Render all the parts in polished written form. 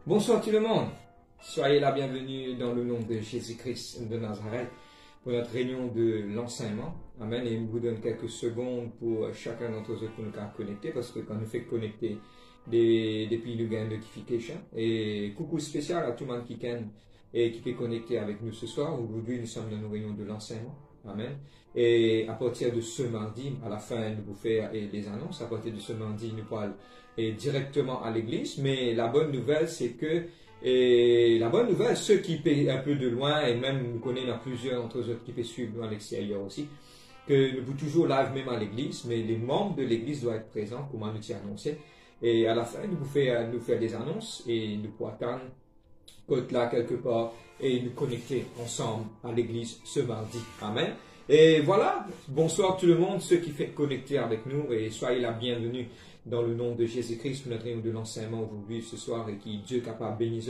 Bonsoir tout le monde, soyez la bienvenue dans le nom de Jésus-Christ de Nazareth pour notre réunion de l'enseignement. Amen. Et il vous donne quelques secondes pour chacun d'entre eux pour nous connecter, parce que quand nous fait connecter depuis nous gain notification. Et coucou spécial à tout le monde qui peut connecter avec nous ce soir. Aujourd'hui nous sommes dans nos réunions de l'enseignement. Amen. Et à partir de ce mardi, à la fin, nous vous faire les annonces. À partir de ce mardi, nous parlons directement à l'église. Mais la bonne nouvelle, c'est que, ceux qui paient un peu de loin, et même nous connaissons plusieurs d'entre eux qui peuvent suivre à l'extérieur aussi, que nous pouvons toujours live même à l'église, mais les membres de l'église doivent être présents, comme on nous a annoncé. Et à la fin, nous faire des annonces et nous pourrons attendre côte là quelque part et nous connecter ensemble à l'église ce mardi. Amen. Et voilà, bonsoir tout le monde, ceux qui font connecter avec nous, et soyez la bienvenue dans le nom de Jésus-Christ pour notre réunion de l'enseignement aujourd'hui, ce soir, et qui Dieu capable bénisse.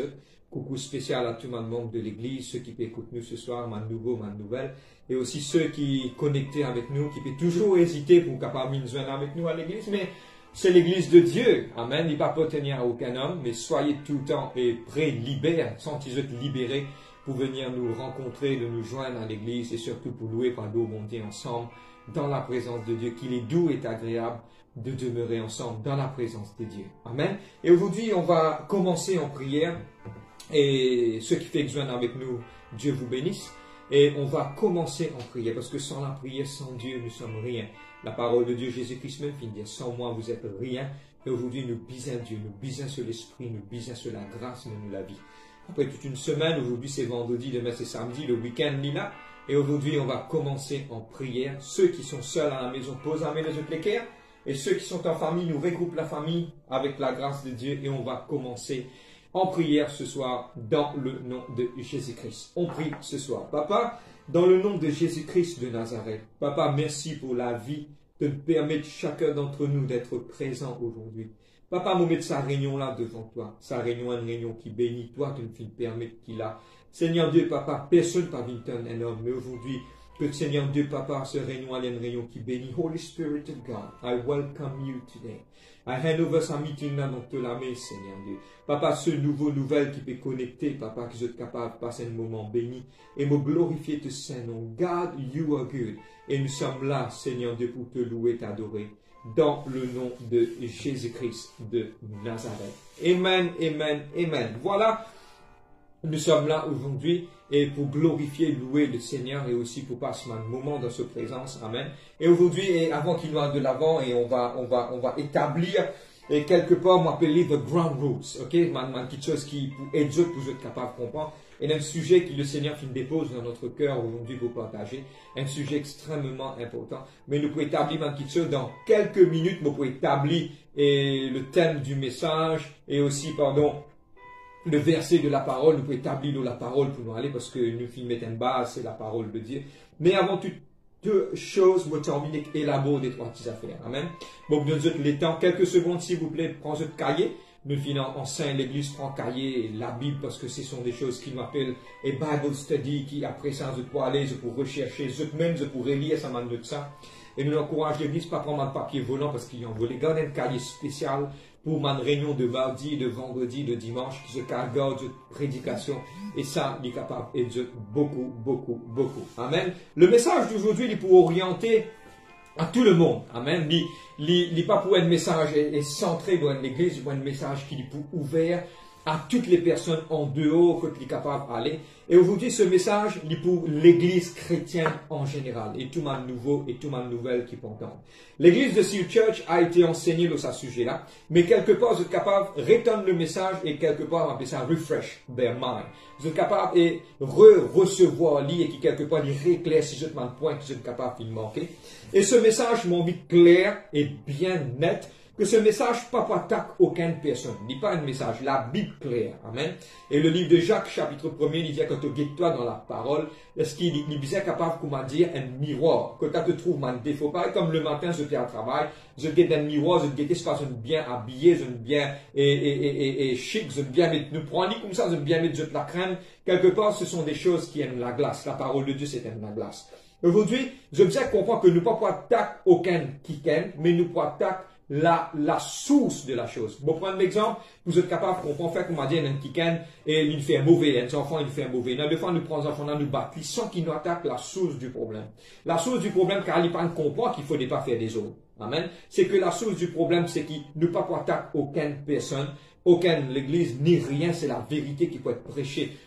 Coucou spécial à tout le monde de l'église, ceux qui écoutent nous ce soir, ma nouvelle, et aussi ceux qui connectent avec nous, qui peuvent toujours hésiter pour capable nous joindre avec nous à l'église, mais c'est l'église de Dieu. Amen. Il ne va pas appartenir à aucun homme, mais soyez tout le temps et prêts, sentez-vous libérés pour venir nous rencontrer, de nous joindre à l'église et surtout pour louer par l'eau monter ensemble dans la présence de Dieu, qu'il est doux et agréable de demeurer ensemble dans la présence de Dieu. Amen. Et aujourd'hui, on va commencer en prière et ceux qui font joindre avec nous, Dieu vous bénisse. Et on va commencer en prière parce que sans la prière, sans Dieu, nous sommes rien. La parole de Dieu, Jésus-Christ même, finit dire, sans moi, vous êtes rien. Et aujourd'hui, nous bisons Dieu, nous bisons sur l'esprit, nous bisons sur la grâce, nous la vie. Après toute une semaine, aujourd'hui c'est vendredi, demain c'est samedi, le week-end est là. Et aujourd'hui, on va commencer en prière. Ceux qui sont seuls à la maison, posent la main dans une équerre. Et ceux qui sont en famille, nous regroupons la famille avec la grâce de Dieu. Et on va commencer en prière ce soir dans le nom de Jésus-Christ. On prie ce soir. Papa, dans le nom de Jésus-Christ de Nazareth, Papa, merci pour la vie de nous permettre chacun d'entre nous d'être présent aujourd'hui. Papa, nous mettre sa réunion là devant toi. Sa réunion, une réunion qui bénit toi, que nous puissions permettre qu'il a. Seigneur Dieu, Papa, personne pas un homme, mais aujourd'hui, que Seigneur Dieu, Papa, ce réunion est une réunion qui bénit. Holy Spirit of God, I welcome you today. I hand over sa meeting là dans la main, Seigneur Dieu. Papa, ce nouveau nouvelle qui peut connecter, Papa, que je suis capable de passer un moment béni et me glorifier te Saint-Nom. God, you are good. Et nous sommes là, Seigneur Dieu, pour te louer, t'adorer. Dans le nom de Jésus-Christ de Nazareth. Amen, amen, amen. Voilà, nous sommes là aujourd'hui et pour glorifier, louer le Seigneur et aussi pour passer un moment dans sa présence. Amen. Et aujourd'hui, et avant qu'il nous aille de l'avant, et on va établir et quelque part, m'appeler the ground rules. Ok, quelque chose qui pour aider pour être capable de comprendre. Et un sujet que le Seigneur dépose dans notre cœur aujourd'hui pour partager. Un sujet extrêmement important. Mais nous pouvons établir quelque chose dans quelques minutes. Nous pouvons établir le thème du message et aussi, le verset de la parole. Nous pouvons établir la parole pour nous aller parce que nous filmons une base, c'est la parole de Dieu. Mais avant tout, deux choses, vous terminez élaborer des trois petites affaires. Amen. Bon, nous donne les temps. Quelques secondes, s'il vous plaît, prenez votre cahier. Nous finissons en sein, l'église prend cahier, la Bible, parce que ce sont des choses qui m'appellent et Bible study, qui après ça, je peux aller, je peux rechercher, je pourrais lire ça, de ça. Et nous encourageons l'église, pas prendre un papier volant, parce qu'ils ont volé. Gardez un cahier spécial pour ma réunion de mardi, de vendredi, de dimanche, qui se garde de prédication. Et ça, il est capable d'aider beaucoup, beaucoup, beaucoup. Amen. Le message d'aujourd'hui, il est pour orienter à tout le monde. Amen. Il n'est pas pour un message centré dans l'église, il pour un message qui est pour ouvert à toutes les personnes en dehors que tu es capable d'aller. Et aujourd'hui, ce message est pour l'église chrétienne en général. Et tout le monde nouveau et tout le monde nouvelle qui peut entendre. L'église de Seal Church a été enseignée dans ce sujet-là. Mais quelque part, vous êtes capable de retourner le message et quelque part, on va appeler ça refresh their mind. Vous êtes capable de recevoir, lire et qui quelque part, il réclaire si je te demande point que vous êtes capable de manquer. Et ce message m'a envie clair et bien net. Que ce message pas attaque aucune personne. Il n'est pas un message. La Bible claire. Amen. Et le livre de Jacques, chapitre 1er, il dit quand tu guettes toi dans la parole, est-ce qu'il est bien capable, comment dire, un miroir. Que tu te trouves un défaut. Pareil comme le matin, je fais un travail, je guette un miroir, je guette, je bien habillé, je bien, chic, je bien mettre, nous prenons comme ça, je bien mettre de la crème. Quelque part, ce sont des choses qui aiment la glace. La parole de Dieu, c'est la glace. Aujourd'hui, je bien comprendre que nous ne pouvons pas attaquer aucun qui aime, mais nous pouvons attaquer la source de la chose. Bon, prendre l'exemple, vous êtes capable, on peut faire comme on dit, un petit can, et il fait un mauvais, un enfant, il fait un mauvais. Des fois, nous prenons les enfants, nous battons, sans qu'ils nous attaquent la source du problème. La source du problème, car il ne comprend qu'il ne faut pas faire des autres. Amen. C'est que la source du problème, c'est qu'il ne peut pas attaquer aucune personne, aucune l'église, ni rien, c'est la vérité qui peut être prêchée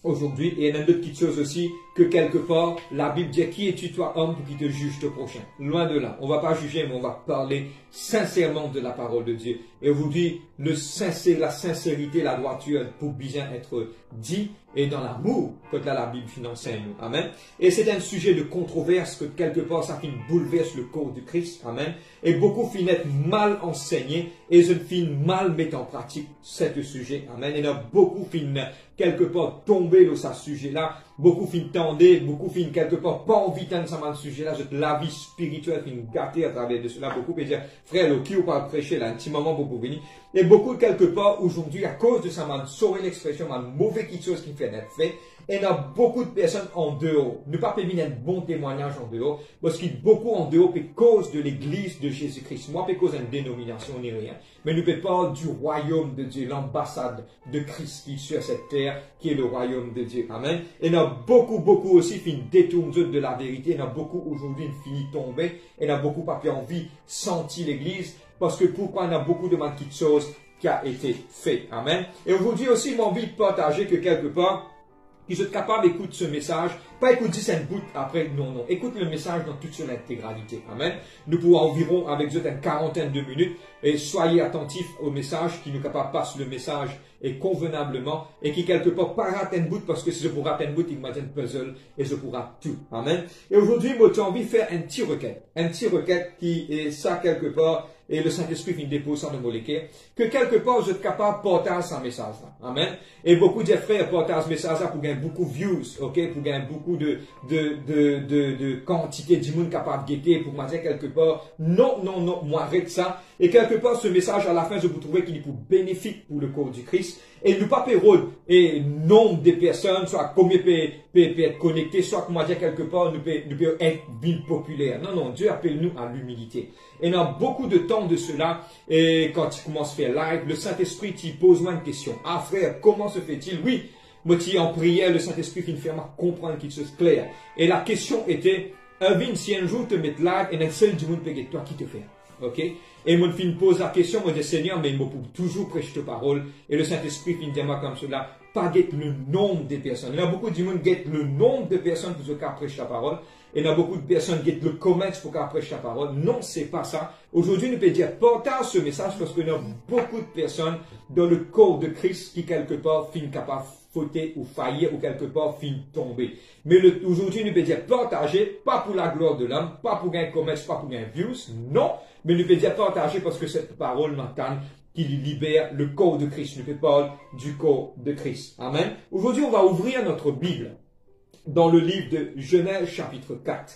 aujourd'hui. Et il y a une autre petite chose aussi, que quelque part, la Bible dit, qui es-tu toi, homme, pour qui te juge ton prochain? Loin de là. On va pas juger, mais on va parler sincèrement de la parole de Dieu. Et aujourd'hui, la sincérité, la droiture, pour bien être dit, et dans l'amour, que là, la Bible enseigne nous. Amen. Et c'est un sujet de controverse, que quelque part, ça bouleverse le corps du Christ. Amen. Et beaucoup finissent être mal enseignés, et je finissent mal mettre en pratique ce sujet. Amen. Et il y a beaucoup finissent quelque part tomber dans ce sujet-là. Beaucoup finissent tendez, beaucoup finissent quelque part pas envie d'entendre ce sujet-là. La vie spirituelle finit gâtée à travers de cela. Beaucoup peuvent dire, frère, le qui ou pas prêcher là, un petit moment pour venir. Et beaucoup quelque part aujourd'hui, à cause de ça, m'a sauvé l'expression, m'a mauvais quelque chose qui fait d'être fait. Et il y a beaucoup de personnes en dehors. Ne pas permettre un bon témoignage en dehors. Parce qu'il y a beaucoup en dehors à cause de l'église de Jésus-Christ. Moi, à cause d'une dénomination ni rien. Mais nous ne parlons pas du royaume de Dieu, l'ambassade de Christ qui est sur cette terre, qui est le royaume de Dieu. Amen. Et il y a beaucoup aussi qui détournent de la vérité. Il y en a beaucoup aujourd'hui qui finissent tomber. Et il y en a beaucoup pas envie de sentir l'église. Parce que pourquoi il y a beaucoup de petites choses qui a été fait. Amen. Et aujourd'hui aussi, j'ai envie de partager que quelque part, qu'ils soient capables d'écouter ce message, pas écouter 10 bout après, non. Écoute le message dans toute son intégralité. Amen. Nous pouvons environ, avec vous, une quarantaine de minutes, et soyez attentifs au message, qui nous capable passe le message et convenablement, et qui quelque part pas rate un bout, parce que si je pourrais rater un bout, il m'a dit un puzzle, et je pourrais tout. Amen. Et aujourd'hui, moi, j'ai envie de faire un petit requête qui est ça quelque part, et le Saint-Esprit vient déposer ça dans mon léquer, que quelque part, vous êtes capable de partager ce message-là. Amen. Et beaucoup de frères partagent ce message-là pour gagner beaucoup de views, ok, pour gagner beaucoup de quantité de monde capable de guetter, pour moi dire quelque part, non, moi arrête ça. Et quelque part, ce message, à la fin, je vous trouver qu'il est pour bénéfique pour le corps du Christ. Et nous pas pérode et nombre de personnes, soit combien peut être connecté, soit comment dire quelque part, nous peut être ville populaire. Non, Dieu appelle nous à l'humilité. Et il y a beaucoup de temps de cela, et quand tu commences à faire live, le Saint-Esprit t'y pose moins de questions. Ah frère, comment se fait-il? Oui, moi tu en prière, le Saint-Esprit finit faire comprendre qu'il se clair. Et la question était, si un jour te mettre live, et un seul du monde peut toi qui te fait. Ok? Et mon fin pose la question, moi dis Seigneur, mais il me peut toujours prêcher ta parole. Et le Saint-Esprit fin dire comme cela, pas guette le nombre de personnes. Il y a beaucoup de monde guette le nombre de personnes pour qu'à prêcher ta parole. Et il y a beaucoup de personnes qui guettent le commerce pour qu'à prêcher ta parole. Non, c'est pas ça. Aujourd'hui, nous pouvons dire, partage ce message parce qu'il y a beaucoup de personnes dans le corps de Christ qui quelque part finissent capables fauter ou faillir ou quelque part finissent tomber. Mais aujourd'hui, nous pouvons dire partager, pas pour la gloire de l'homme, pas pour gagner commerce, pas pour gagner views, non. Mais nous pouvons dire partager parce que cette parole m'entend qui libère le corps de Christ. Nous parlons du corps de Christ. Amen. Aujourd'hui, on va ouvrir notre Bible dans le livre de Genèse chapitre 4.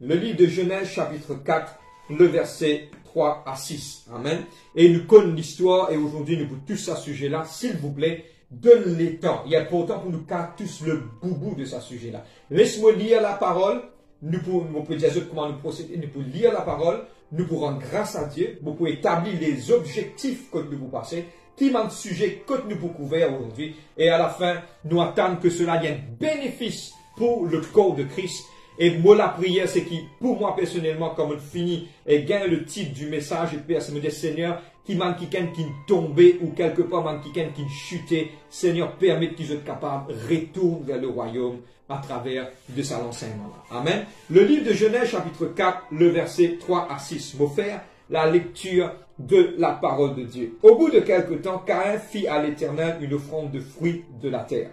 Le livre de Genèse chapitre 4, le verset 3 à 6. Amen. Et nous connaissons l'histoire et aujourd'hui nous vous tous à ce sujet-là. S'il vous plaît, donne les temps. Il y a pourtant pour nous car tous le boubou de ce sujet-là. Laisse-moi lire la parole. Nous pouvons dire comment nous procéder. Nous pouvons lire la parole. Nous pouvons rendre grâce à Dieu. Vous pouvez établir les objectifs que nous vous passez. Qui manque de sujet que nous vous couvert aujourd'hui. Et à la fin, nous attendons que cela ait un bénéfice pour le corps de Christ. Et moi, la prière, c'est qui, pour moi personnellement, comme on finit et gagne le titre du message, et Père, c'est me dire, Seigneur, qui manque quelqu'un qui tombé ou quelque part manque quelqu'un qui chuté, Seigneur, permette qu'ils soient capables de retourner vers le royaume à travers de sa l'enseignement. Amen. Le livre de Genèse, chapitre 4, le verset 3 à 6, me faire la lecture de la parole de Dieu. Au bout de quelque temps, Caïn fit à l'Éternel une offrande de fruits de la terre.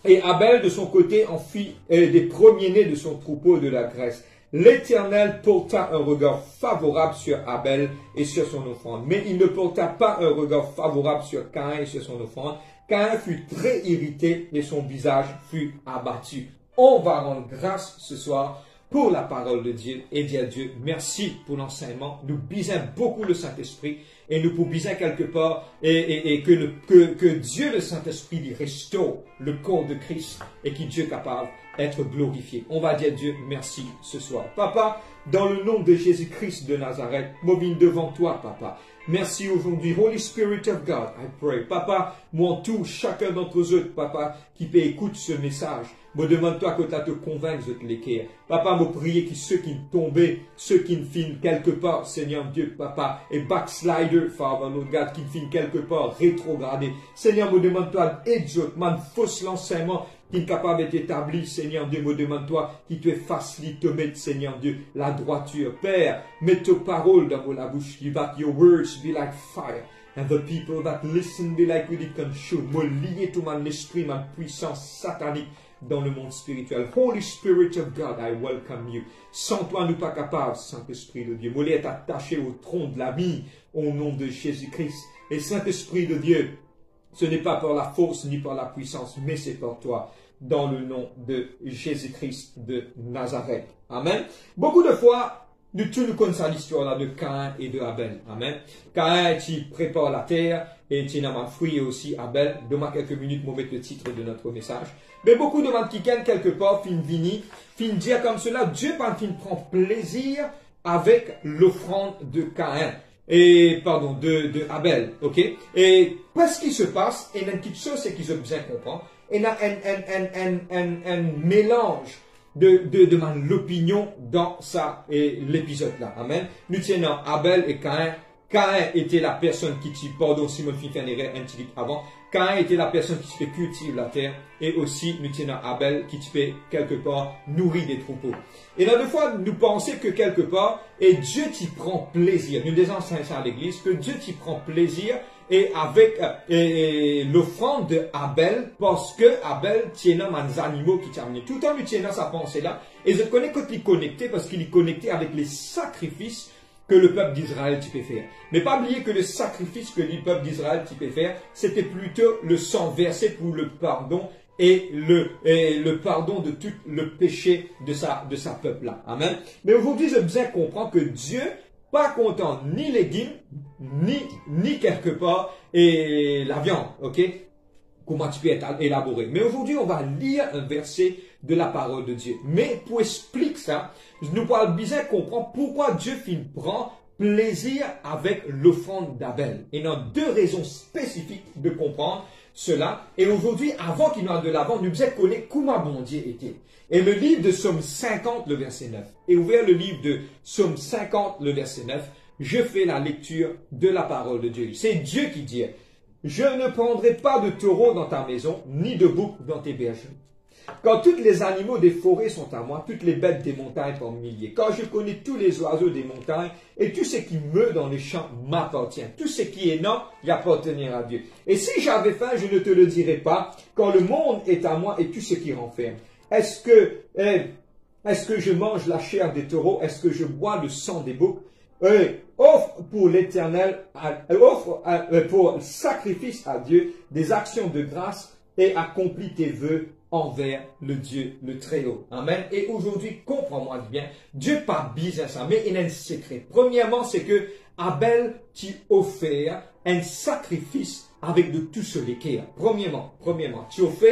Et Abel, de son côté, en fit des premiers-nés de son troupeau de la graisse. L'Éternel porta un regard favorable sur Abel et sur son offrande. Mais il ne porta pas un regard favorable sur Caïn et sur son offrande. Caïn fut très irrité et son visage fut abattu. On va rendre grâce ce soir pour la parole de Dieu et dire à Dieu merci pour l'enseignement. Nous bisons beaucoup le Saint-Esprit et nous pouvons biser quelque part et que Dieu le Saint-Esprit lui restaure le corps de Christ et que Dieu est capable d'être glorifié. On va dire Dieu merci ce soir. Papa, dans le nom de Jésus-Christ de Nazareth, mobile devant toi, Papa. Merci aujourd'hui, Holy Spirit of God, I pray. Papa, moi en tout, chacun d'entre eux, Papa, qui peut écouter ce message, me demande-toi que tu as te convaincre de l'équerre. Papa, me prier que ceux qui tombaient, ceux qui finissent quelque part, Seigneur Dieu, Papa, et backslider, Father, Lord God, qui finissent quelque part, rétrogradés. Seigneur, me demande-toi, exote, man, fausse l'enseignement, qui est capable d'être établi, Seigneur Dieu, me demande-toi, qui te facilite, te mettre, Seigneur Dieu, la droiture. Père, mets tes paroles dans la bouche, that your words be like fire, and the people that listen be like really consumed. Me lier tout mon esprit, ma puissance satanique dans le monde spirituel. Holy Spirit of God, I welcome you. Sans toi, nous pas capables, Saint-Esprit de Dieu. Moi, être attaché au tronc de la vie, au nom de Jésus-Christ. Et Saint-Esprit de Dieu, ce n'est pas par la force ni par la puissance, mais c'est par toi, dans le nom de Jésus-Christ de Nazareth. Amen. Beaucoup de fois, nous connaissons l'histoire là de Caïn et de Abel. Amen. Caïn, tu prépare la terre et tu n'as pas fruit et aussi Abel. Demain, quelques minutes, pour mettre le titre de notre message. Mais beaucoup de gens qui viennent quelque part, fin dire comme cela, Dieu prend plaisir avec l'offrande de Caïn. Et, pardon, de Abel, ok? Et, qu'est-ce qui se passe? Et il y a une petite chose, c'est qu'ils ont besoin de comprendre. Il y a un mélange de l'opinion dans ça, et l'épisode là. Amen. Nous tenons Abel et Caïn. Caïn était la personne qui tue, pardon, Simon fit une erreur intelligente avant. Caïn était la personne qui cultive la terre. Et aussi, nous tenons Abel qui peut quelque part nourrir des troupeaux. Et là, des fois, nous pensons que quelque part, et Dieu t'y prend plaisir. Nous disons ça à l'église, que Dieu t'y prend plaisir et avec l'offrande de Abel, parce que Abel tient des animaux qui t'amènent. Tout le temps, nous tenons sa pensée là. Et je connais qu'il est connecté parce qu'il est connecté avec les sacrifices que le peuple d'Israël peut faire. Mais pas oublier que le sacrifice que le peuple d'Israël peut faire, c'était plutôt le sang versé pour le pardon et le pardon de tout le péché de sa peuple là. Amen. Mais aujourd'hui, j'ai besoin de comprendre que Dieu pas content ni les légumes, ni quelque part et la viande, ok? Comment tu peux être élaboré. Mais aujourd'hui, on va lire un verset de la parole de Dieu. Mais pour expliquer ça, nous parlons bien comprendre pourquoi Dieu prend plaisir avec l'offrande d'Abel. Et il y a deux raisons spécifiques de comprendre cela. Et aujourd'hui, avant qu'il nous aille de l'avant, nous devons connaître comment bon Dieu était. Et le livre de Psaume 50, le verset 9. Et ouvert le livre de Psaume 50, le verset 9, je fais la lecture de la parole de Dieu. C'est Dieu qui dit, je ne prendrai pas de taureau dans ta maison, ni de bouc dans tes bergeries. Quand tous les animaux des forêts sont à moi, toutes les bêtes des montagnes par milliers, quand je connais tous les oiseaux des montagnes, et tout ce qui meut dans les champs m'appartient. Tout ce qui est non, il appartient à Dieu. Et si j'avais faim, je ne te le dirais pas, quand le monde est à moi et tout ce qui renferme. Est-ce que je mange la chair des taureaux? Est-ce que je bois le sang des boucs? Offre pour l'Éternel, offre pour sacrifice à Dieu des actions de grâce et accomplis tes vœux envers le Dieu, le Très-Haut. Amen. Et aujourd'hui, comprends-moi bien, Dieu pas bizarre ça, mais il a un secret. Premièrement, c'est que Abel t'a offert un sacrifice avec de tout ce l'équerre. Premièrement, tu offres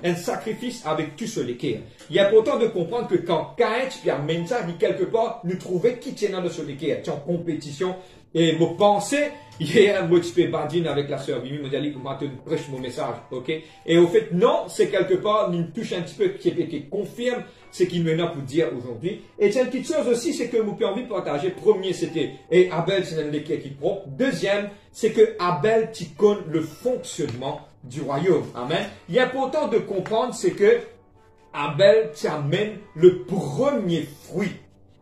un sacrifice avec tout ce l'équerre. Il est important de comprendre que quand Caïn, tu amènes ça, quelque part, nous trouvons qui tient dans ce l'équerre. Tu es en compétition. Et me penser, hier, moi, tu peux badiner avec la sœur Mimi, me dit, moi, tu prêches mon message, ok? Et au fait, non, c'est quelque part, une touche un petit peu qui confirme ce qu'il me a pour dire aujourd'hui. Et c'est une petite chose aussi, c'est que vous pouvez envie de partager. Premier, c'était, et Abel, c'est un l'équerre qui prend. Deuxième, c'est que Abel, tu connais le fonctionnement du royaume. Amen. Il est important de comprendre, c'est que Abel t'amène le premier fruit.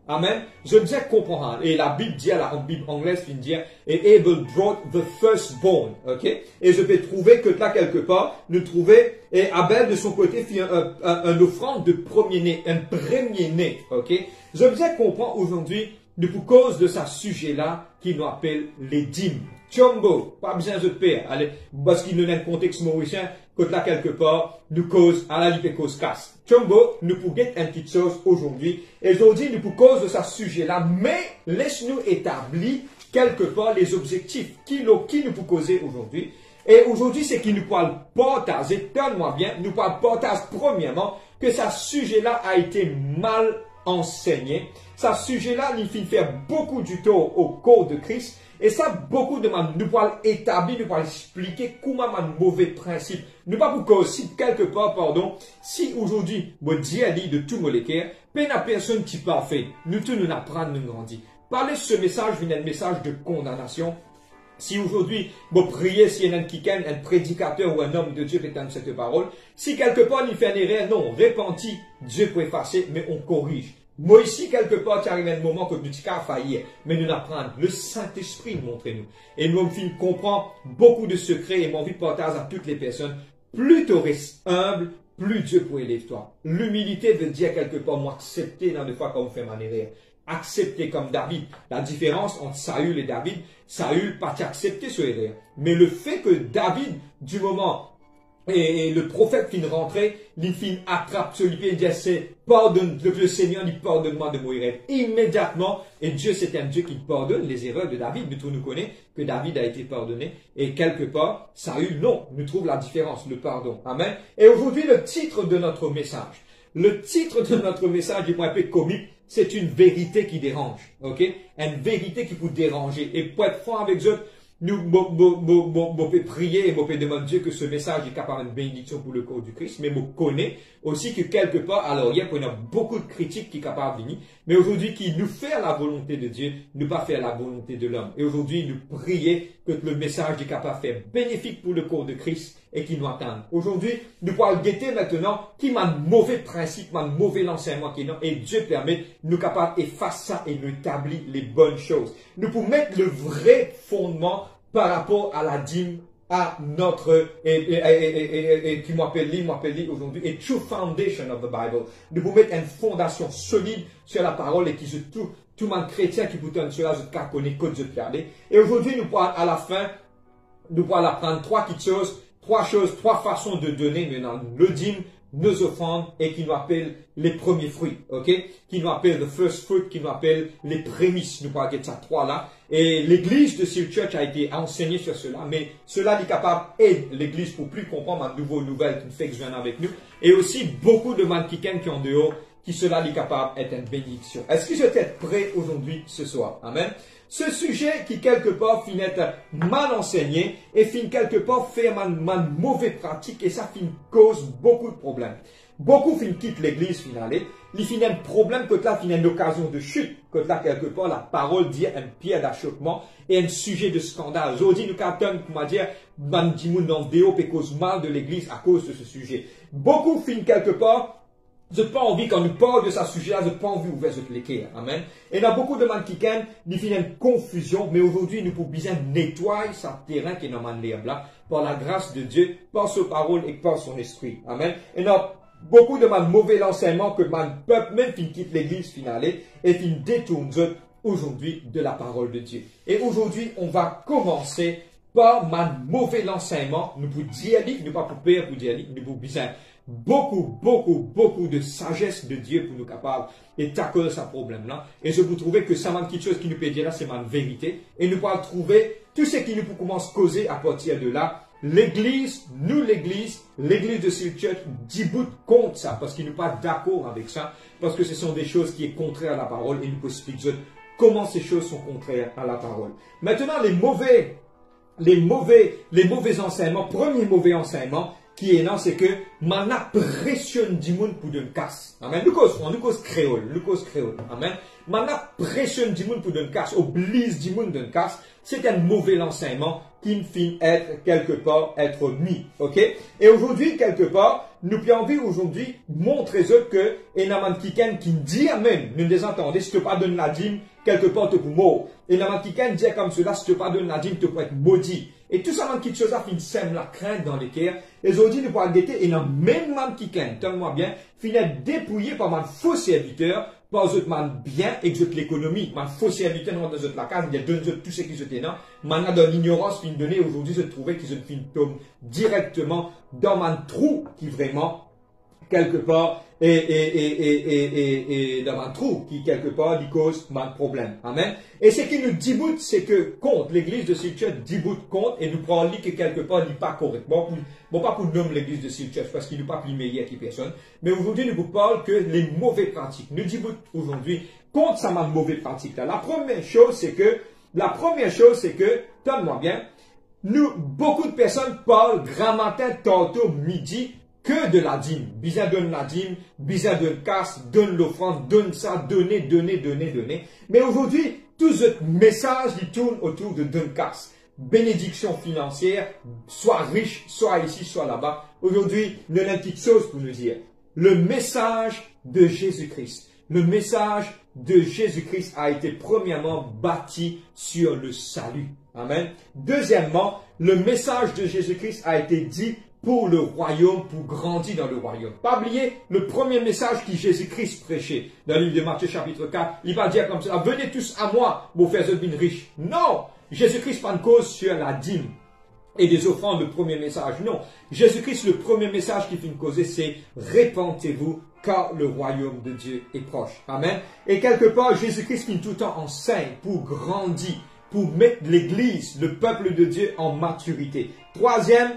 Amen. Je disais comprendre. Et la Bible dit, en Bible anglaise, il dit, et Abel brought the firstborn. Ok? Et je vais trouver que là, quelque part, nous trouver, et Abel, de son côté, fit un offrande de premier-né, un premier-né. Ok? Je disais comprendre aujourd'hui, de pour cause de sa sujet-là, qui nous appelle les dîmes. Tchombo, pas besoin de père, allez, parce qu'il nous donne un contexte mauricien, quand là quelque part, nous cause, à la lipe cause casse. Tchombo, nous pour get une petite chose aujourd'hui, et aujourd'hui, nous pour cause de sa sujet-là, mais laisse-nous établir quelque part les objectifs qui nous pour causer aujourd'hui. Et aujourd'hui, c'est qu'il nous parle partager, donne-moi bien, nous parle partage premièrement, que sa sujet-là a été mal enseigné. Sa sujet-là, il fait faire beaucoup du tort au corps de Christ. Et ça, beaucoup de monde, nous parle établir, nous parle expliquer comment un mauvais principe. Nous pas pour cause, si quelque part, pardon, si aujourd'hui, mon Dieu dit de tout moléculaire, peine à personne qui parfait. Nous tous nous apprendre, nous grandir. Parler ce message, vient un message de condamnation. Si aujourd'hui, vous priez, si il y a un prédicateur ou un homme de Dieu qui entend cette parole, si quelque part il fait une erreur, non, repentis, Dieu peut effacer, mais on corrige. Moi ici, quelque part, il arrive un moment que nous avons faillir, mais nous apprenons. Le Saint-Esprit montre-nous. Et nous comprendre beaucoup de secrets et mon envie de partager à toutes les personnes. Plus tu restes humble, plus Dieu peut élever toi. L'humilité veut dire quelque part, moi, accepter dans des fois quand on fait ma erreur. Accepter comme David. La différence entre Saül et David, Saül pas accepté ce erreur. Mais le fait que David, du moment et le prophète finit rentrer, il finit attrape celui qui dit c'est pardonne, le Seigneur dit pardonne-moi de mourir immédiatement. Et Dieu c'est un Dieu qui pardonne les erreurs de David. Nous nous connaissons que David a été pardonné. Et quelque part, Saül non. Nous trouvons la différence, le pardon. Amen. Et aujourd'hui, le titre de notre message. Le titre de notre message est un peu comique. C'est une vérité qui dérange, ok? Une vérité qui peut déranger. Et pour être franc avec eux, nous pouvons prier et nous pouvons demander Dieu que ce message est capable de bénédiction pour le corps du Christ. Mais nous connaissons aussi que quelque part, alors il y a beaucoup de critiques qui sont capables de venir. Mais aujourd'hui, qui nous fait la volonté de Dieu, ne pas faire la volonté de l'homme. Et aujourd'hui, nous prions que le message est capable de faire bénéfique pour le corps de Christ et qui nous attendent. Aujourd'hui, nous pouvons guetter maintenant qui m'a un mauvais principe, un mauvais enseignement qui non, et Dieu permet nous capables d'effacer ça et nous établir les bonnes choses. Nous pouvons mettre le vrai fondement par rapport à la dîme, à notre, qui m'appelle aujourd'hui, a true foundation of the Bible. Nous pouvons mettre une fondation solide sur la parole et qui se tout le monde chrétien qui peut donner cela, je connais que Dieu peut aller. Et aujourd'hui, nous pourrons à la fin, nous pourrons apprendre trois façons de donner maintenant le dîme, nos offrandes et qui nous appelle les premiers fruits, ok? Qui nous appelle the first fruit, qui nous appelle les prémices. Nous parlons de ça trois là. Et l'église de Seal Church a été enseignée sur cela, mais cela est capable d'aider l'église pour plus comprendre une nouvelle qui fait que je viens avec nous. Et aussi beaucoup de mannequins qui sont en dehors, qui cela est capable d'être une bénédiction. Est-ce que vous êtes prêts aujourd'hui, ce soir? Amen. Ce sujet qui quelque part finit être mal enseigné et finit quelque part faire une mauvaise pratique et ça finit cause beaucoup de problèmes. Beaucoup finissent quittent l'église finale. Il finit un problème que là finit une occasion de chute. Que là quelque part la parole dit un pierre d'achoppement et un sujet de scandale. Aujourd'hui nous captons comment dire bandimoun dans vidéo et cause mal de l'église à cause de ce sujet. Beaucoup finissent quelque part. Je n'ai pas envie, quand nous parlons de ce sujet-là, je n'ai pas envie d'ouvrir ce cliquer. Amen. Et il y a beaucoup de gens qui font une confusion, mais aujourd'hui, nous pouvons bien nettoyer ce terrain qui est dans le là, par la grâce de Dieu, par sa parole et par son esprit. Amen. Et il y a beaucoup de mauvais enseignements que le peuple même qui quitte l'église finale et qui détourne aujourd'hui de la parole de Dieu. Et aujourd'hui, on va commencer par un mauvais enseignement. Nous pouvons dire, nous pas pour père pour dire, nous pouvons bien beaucoup de sagesse de Dieu pour nous capables de tackler ce problème-là. Et je vous trouvais que ça m'a quelque chose qui nous peut dire là, c'est ma vérité. Et nous pouvons trouver tout ce qui nous peut commencer à causer à partir de là. L'église de Seal Church dit bout contre ça, parce qu'il n'est pas d'accord avec ça, parce que ce sont des choses qui sont contraires à la parole, et nous pouvons expliquer comment ces choses sont contraires à la parole. Maintenant, les mauvais enseignements, premier mauvais enseignement, qui est là, c'est que man pressionne du monde pour une casse. Amen. Nous cause créole. Amen. Man pressionne du monde pour une casse, oblige du monde d'une casse. C'est un mauvais enseignement qui finit être quelque part être mis. Ok? Et aujourd'hui, quelque part, nous avons envie aujourd'hui montrer que et naman qui dit amen. Nous les entendons. Si tu pas donnes la dîme, quelque part tu peux mort. Et naman qui dit comme cela, si tu pas donnes la dîme, tu peux être maudit. Et tout ça, qui chose a fin sème la crainte dans les cœurs. Et aujourd'hui, nous pourrons guetter, et dans même qui tellement bien, finit dépouillé par un faux serviteur, pas aux autres man bien et que l'économie, man faussé habiter dans notre la case, il y a deux autres tout ce qui étaient là, man a dans l'ignorance fin donné aujourd'hui se trouvait qu'ils ont fin tombe directement dans man trou qui vraiment quelque part et dans un trou qui quelque part lui cause un problème. Amen. Et ce qui nous dit c'est que contre l'église de Silchurch dit contre et nous prenons que quelque part n'est pas correct. Bon pas pour nommer l'église de Silchurch parce qu'il n'est pas plus meilleur que personne. Mais aujourd'hui nous vous parlons que les mauvaises pratiques. Nous dit aujourd'hui contre ça mauvaise pratique là. La première chose c'est que donne-moi bien, beaucoup de personnes parlent grand matin, tantôt, midi, que de la dîme. Bizarre donne la dîme, bizarre donne casse, donne l'offrande, donne ça, donner. Mais aujourd'hui, tout ce message, il tourne autour de donne casse. Bénédiction financière, soit riche, soit ici, soit là-bas. Aujourd'hui, il y a une petite chose pour nous dire. Le message de Jésus-Christ. Le message de Jésus-Christ a été premièrement bâti sur le salut. Amen. Deuxièmement, le message de Jésus-Christ a été dit pour le royaume, pour grandir dans le royaume. Pas oublier le premier message que Jésus-Christ prêchait dans le livre de Matthieu chapitre 4. Il va dire comme ça, venez tous à moi, vous faire devenir riches. Non! Jésus-Christ prend cause sur la dîme et des offrandes, le premier message. Non. Jésus-Christ, le premier message qu'il finit causer, c'est répentez-vous car le royaume de Dieu est proche. Amen. Et quelque part, Jésus-Christ finit tout le temps enseigne pour grandir, pour mettre l'église, le peuple de Dieu en maturité. Troisième,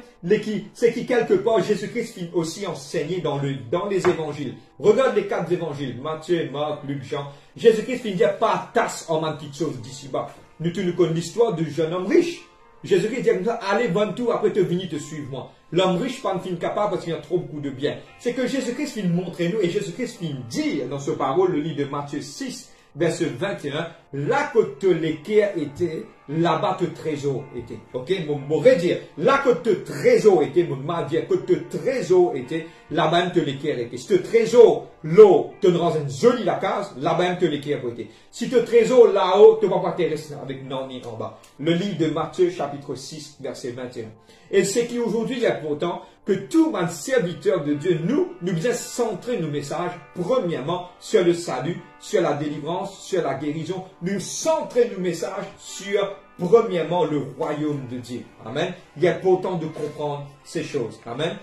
c'est qui quelque part, Jésus-Christ finit aussi enseigner dans les évangiles. Regarde les 4 évangiles, Matthieu, Marc, Luc, Jean. Jésus-Christ finit dire pas tasse en ma petite chose d'ici-bas. Nous connaissons l'histoire du jeune homme riche. Jésus-Christ dit comme ça, allez, vends tout, après te venir te suivre moi. L'homme riche, pas fin capable parce qu'il a trop beaucoup de biens. C'est que Jésus-Christ finit montrer nous et Jésus-Christ finit dire dans ce parole, le livre de Matthieu 6, verset 21, là que l'équerre était, là-bas te trésor était. Ok? Mon dire, là que te trésor était, mon mal dire que te trésor était, là-bas te l'équerre était. Si te trésor, l'eau, te rend une jolie la case, là-bas te l'équerre était. Si te trésor là-haut, te vas pas t'intéresser avec non ni en bas. Le livre de Matthieu, chapitre 6, verset 21. Et c'est qui aujourd'hui est important que tout un serviteur de Dieu, nous devons centrer nos messages, premièrement, sur le salut, sur la délivrance, sur la guérison. Nous centrer nos messages sur, premièrement, le royaume de Dieu. Amen. Il est important de comprendre ces choses. Amen.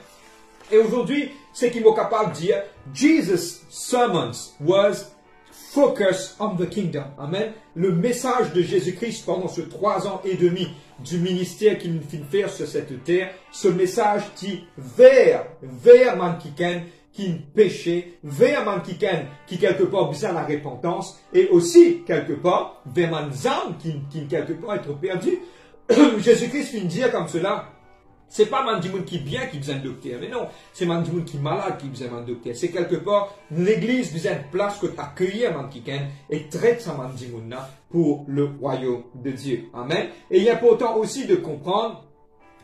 Et aujourd'hui, ce qui m'est capable de dire, Jesus' sermons was focus on the kingdom. Amen. Le message de Jésus-Christ pendant ce 3 ans et demi du ministère qu'il fit faire sur cette terre, ce message dit vers man qui péché, vers man qui quelque part besoin la repentance, et aussi quelque part vers man âme qui quelque part être perdu. Jésus-Christ finit dire comme cela. C'est pas man qui est bien qui besoin de docteur, mais non, c'est man qui est malade qui besoin de docteur. C'est quelque part, l'église besoin de place que accueillir man qui et traite ça man pour le royaume de Dieu. Amen. Et il est important aussi de comprendre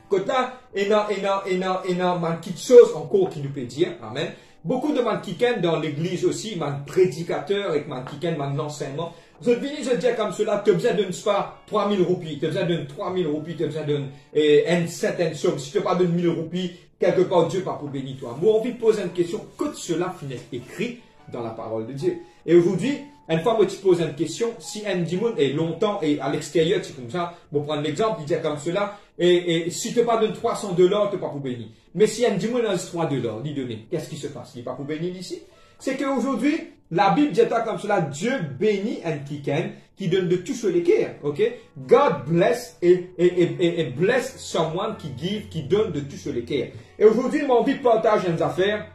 que là, il y a man petite chose encore qui nous peut dire. Amen. Beaucoup de man qui dans l'église aussi, man prédicateur et man qui man l'enseignement. Vous êtes venus se dire comme cela, tu as besoin d'une pas 3000 roupies, tu as besoin d'une 3000 roupies, tu as besoin d'une une certaine somme. Si tu n'as pas de 1000 roupies, quelque part Dieu pas pour bénir toi. Moi, envie de poser une question, que cela finit écrit dans la parole de Dieu. Et aujourd'hui, une fois que tu poses une question, si un démon est longtemps et à l'extérieur, c'est comme ça, pour prendre l'exemple, il dit comme cela, et si tu n'as pas de 300 $, tu n'es pas pour bénir. Mais si un démon a 3 $, lui donner, qu'est-ce qui se passe? Il n'est pas pour bénir ici. C'est qu'aujourd'hui, la Bible dit comme cela, Dieu bénit un qui donne de tout sur les cœurs, ok? God bless et bless someone qui donne de tout sur les cœurs. Et aujourd'hui, mon envie de partager une affaire,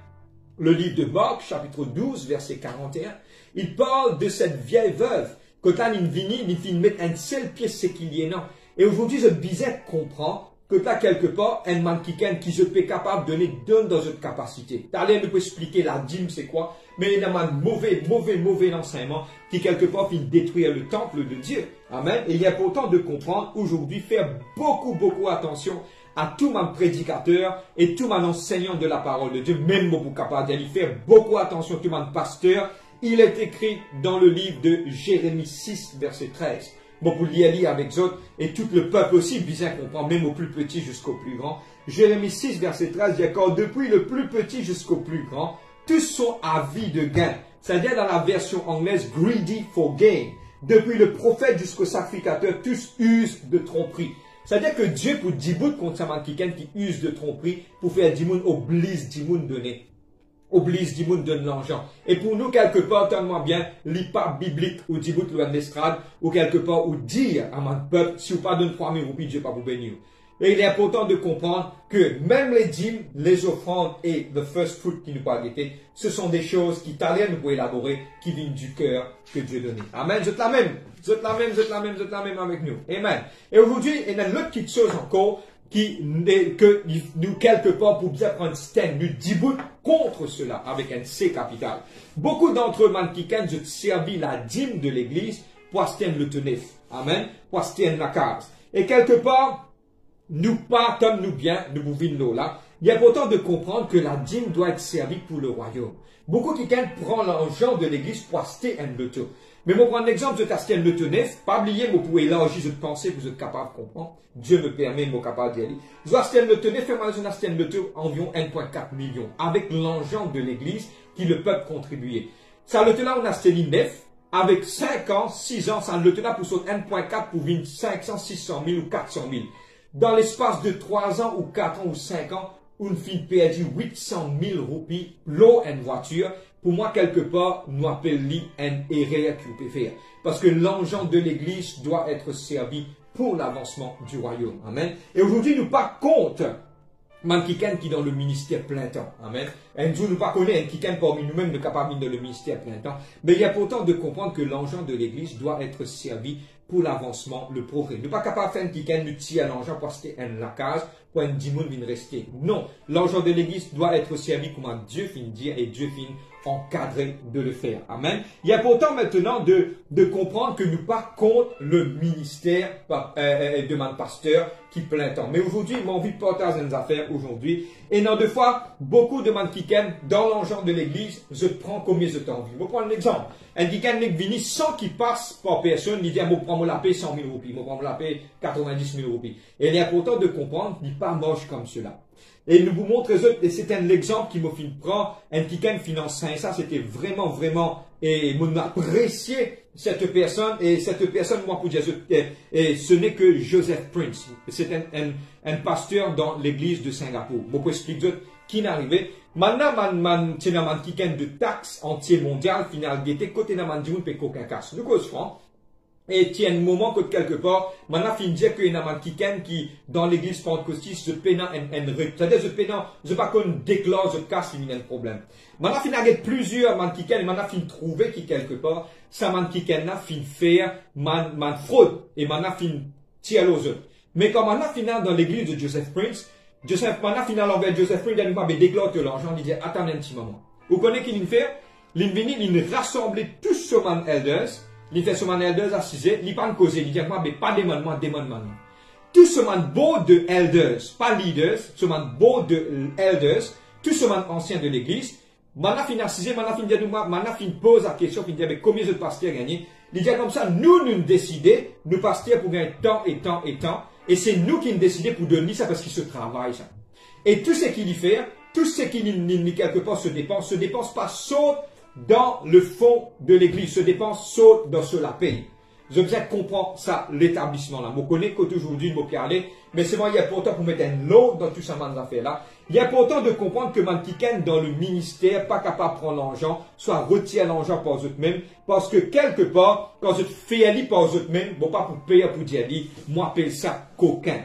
le livre de Marc, chapitre 12, verset 41, il parle de cette vieille veuve, que quand il finit mettre un seul pied, c'est qu'il y est non. Et aujourd'hui, je bizarre comprend que là, quelque part, un man qui se peut capable de donne dans une capacité. T'allais nous expliquer la dîme, c'est quoi? Mais il y a un mauvais enseignement qui, quelque part, finit détruire le temple de Dieu. Amen. Et il est important de comprendre, aujourd'hui, faire beaucoup attention à tout mon prédicateur et tout mon enseignant de la parole de Dieu, même beaucoup capable d'y faire beaucoup attention, tout mon pasteur. Il est écrit dans le livre de Jérémie 6, verset 13. Bon, pour lire avec autres, et tout le peuple aussi, bien comprend, même au plus petit jusqu'au plus grand. Jérémie 6, verset 13, dit encore, depuis le plus petit jusqu'au plus grand, tous sont avis de gain. C'est-à-dire dans la version anglaise, greedy for gain. Depuis le prophète jusqu'au sacrificateur, tous usent de tromperie. C'est-à-dire que Dieu, pour Dibout, contre sa quelqu'un qui use de tromperie, pour faire Dimoun, oblige Dimoun donner. Oblige Dimoun donne l'argent. Et pour nous, quelque part, tellement bien, l'IPA biblique, ou Dibout, ou l'estrade, ou quelque part, ou dire à mon peuple, si vous pas donne 3000 roupies, Dieu pas vous bénir. Et il est important de comprendre que même les dîmes, les offrandes et le first fruit qui nous parle d'été, ce sont des choses qui t'allaient nous pour élaborer, qui viennent du cœur que Dieu donne. Amen. Vous êtes la même. Vous êtes la même, vous êtes la même, vous êtes la même avec nous. Amen. Et aujourd'hui, il y a une autre petite chose encore que nous, quelque part, pour bien prendre stand, nous disons contre cela avec un C capital. Beaucoup d'entre eux, mankikan, ont servi la dîme de l'église pour stand le tenef. Amen. Pour stand la case. Et quelque part, nous partons nous bien, nous bouvons là. Il est important de comprendre que la dîme doit être servie pour le royaume. Beaucoup qui prend l'argent de l'église pour acheter un loto. Mais moi, prendre l'exemple de acheter un loto neuf, pas oublier, vous pouvez élargir votre pensée, vous êtes capable de comprendre. Dieu me permet, moi capable d'y aller. Je vais acheter un loto neuf, je acheter un loto environ 1,4 million, avec l'argent de l'église qui le peuple contribuer. Ça loto là, on a acheté neuf, avec 5 ans, 6 ans, ça loto là pour sauter 1,4 pour 500, 600 000 ou 400 000. Dans l'espace de 3 ans ou 4 ans ou 5 ans, on finit perdu 800 000 roupies, l'eau et une voiture. Pour moi, quelque part, nous appelons un erreur qu'il peut faire. Parce que l'argent de l'église doit être servi pour l'avancement du royaume. Amen. Et aujourd'hui, nous pas contre quelqu'un qui est dans le ministère plein temps. Amen. Un jour, nous pas connaît quelqu'un parmi nous-mêmes de capable dans le ministère plein temps. Mais il est important de comprendre que l'argent de l'église doit être servi pour l'avancement, le progrès. Nous ne sommes pas capables de faire quelqu'un nous tire l'argent pour acheter la case, pour un dimoun vient rester. Non. L'argent de l'église doit être servi comme Dieu finit dire et Dieu finit encadrer de le faire. Amen. Il est important maintenant de comprendre que nous ne sommes pas contre le ministère de mon pasteur qui plein temps. Mais aujourd'hui, j'ai envie de partager des affaires aujourd'hui. Et dans deux fois, beaucoup de mon kiken dans l'argent de l'église, je prends combien de temps. Je vais prendre un exemple. Un kiken n'est venu sans qu'il passe par personne, il dit, je prends la paix 100 000 roupies, je prends la paix 90 000 roupies. Et il est important de comprendre qu'il n'est pas moche comme cela. Et nous vous montrons, et c'est un exemple qui me prend, un kiken finance 5, ça c'était vraiment, et mon apprécié cette personne, et cette personne, moi pour dire, et ce n'est que Joseph Prince. C'est un pasteur dans l'église de Singapour. Beaucoup expliquent qui n'est arrivé. Maintenant, c'est un kiken de taxe entier mondial, final d'été, côté d'un mandioun, pe coquin casse. Nous cause franc. Et il y a un moment que quelque part, maintenant, il dit qu'il y a un kiken qui, dans l'église pentecôtiste, se peine c'est-à-dire, se peine, je pas qu'on déclare, je casse, il y a un problème. Maintenant, il y a plusieurs mankiken, et maintenant, il trouver qui quelque part, ça mankiken là, il faire, fraude, et maintenant, il tire aux autres. Mais quand maintenant, final dans l'église de Joseph Prince, maintenant, final envers Joseph Prince, il va déclarer que l'argent, il dit, attendez un petit moment. Vous connaissez qui il fait? Il vient, il rassemble tous ces elders, il fait ce man elders assisé, il pas causer, il dit mais pas demandement. Tout ce man beau de elders, pas leaders, ce man beau de elders, tout ce man ancien de l'église, maintenant fin assisé, maintenant fin dit maintenant fin pose la question, fin dit mais combien de pasteurs gagner? Il dit comme ça, nous décidons, nous pasteurs pour gagner tant et tant et tant, et c'est nous qui décidons pour donner ça parce qu'il se travaille ça. Et tout ce qu'il y fait, tout ce qu'il quelque part se dépense pas saute dans le fond de l'église, se dépense saute dans cela paye. Je vous comprends ça, l'établissement là. Je connais qu'aujourd'hui, je parler, mais c'est moi, il est important pour mettre un lot dans tout ça, affaires là. Il est important de comprendre que man kiken dans le ministère, pas capable de prendre l'argent, soit retire l'argent par eux-mêmes, parce que quelque part, quand je fais aller par eux-mêmes, bon pas pour payer pour dire, moi appelle ça coquin,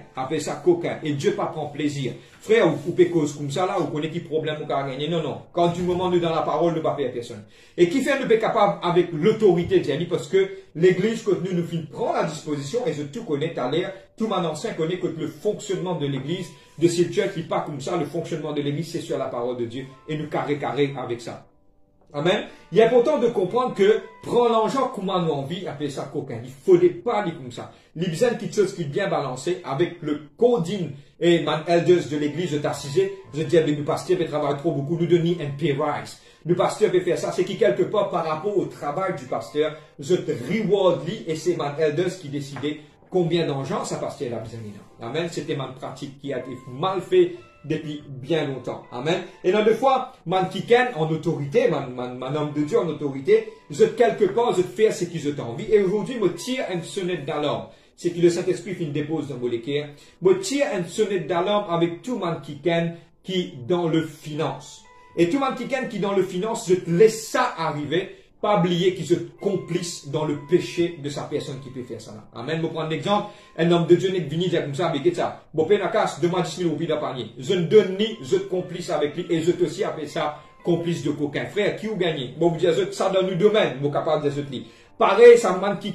et Dieu pas prend plaisir. Frère, vous coupez cause comme ça là, vous connaissez qui problème vous avez gagné. Non. Quand du moment nous dans la parole, ne pas faire personne. Et qui fait nous pas capable avec l'autorité d'y parce que l'église que nous prend la disposition, et je tout connais à l'air, tout mon ancien connaît que le fonctionnement de l'église, de cette church qui pas comme ça, le fonctionnement de l'église, c'est sur la parole de Dieu, et nous carré avec ça. Amen. Il est important de comprendre que prendre l'argent comme on a envie, appeler ça coquin. Il ne faudrait pas dire comme ça. Il y a besoin de quelque chose qui est bien balancé avec le coding et man elders de l'église de Tassisé. Je dis, nous pasteurs, nous travaillons trop beaucoup, nous donnons un pay rise. Nous pasteurs, faire ça. C'est qui quelque part par rapport au travail du pasteur, je te reward lui et c'est man elders qui décidait combien d'argent ça pasteur a besoin. Amen. C'était ma pratique qui a été mal fait depuis bien longtemps. Amen. Et dans deux fois, man qui ken en autorité, man homme de Dieu en autorité, je quelque part, je fais ce qui je t'envie. Et aujourd'hui, me tire une sonnette d'alarme. C'est que le Saint-Esprit fait une dépose dans mon l'équerre. Me tire une sonnette d'alarme avec tout man qui ken qui dans le finance. Et tout man qui ken qui dans le finance, je te laisse ça arriver. Pas oublier qu'il se complice dans le péché de sa personne qui peut faire ça. Là. Amen. Je vais prendre l'exemple. Un homme de Dieu n'est venu dire comme ça, avec ça. Bon, penakas, demande 10 000 roupies de panier. Je ne donne ni, je te complice avec lui, et je te aussi appelle ça complice de coquin. Frère, qui ou gagné? Bon, vous dites, ça dans le domaine, vous capable de dire ce pareil, ça man qui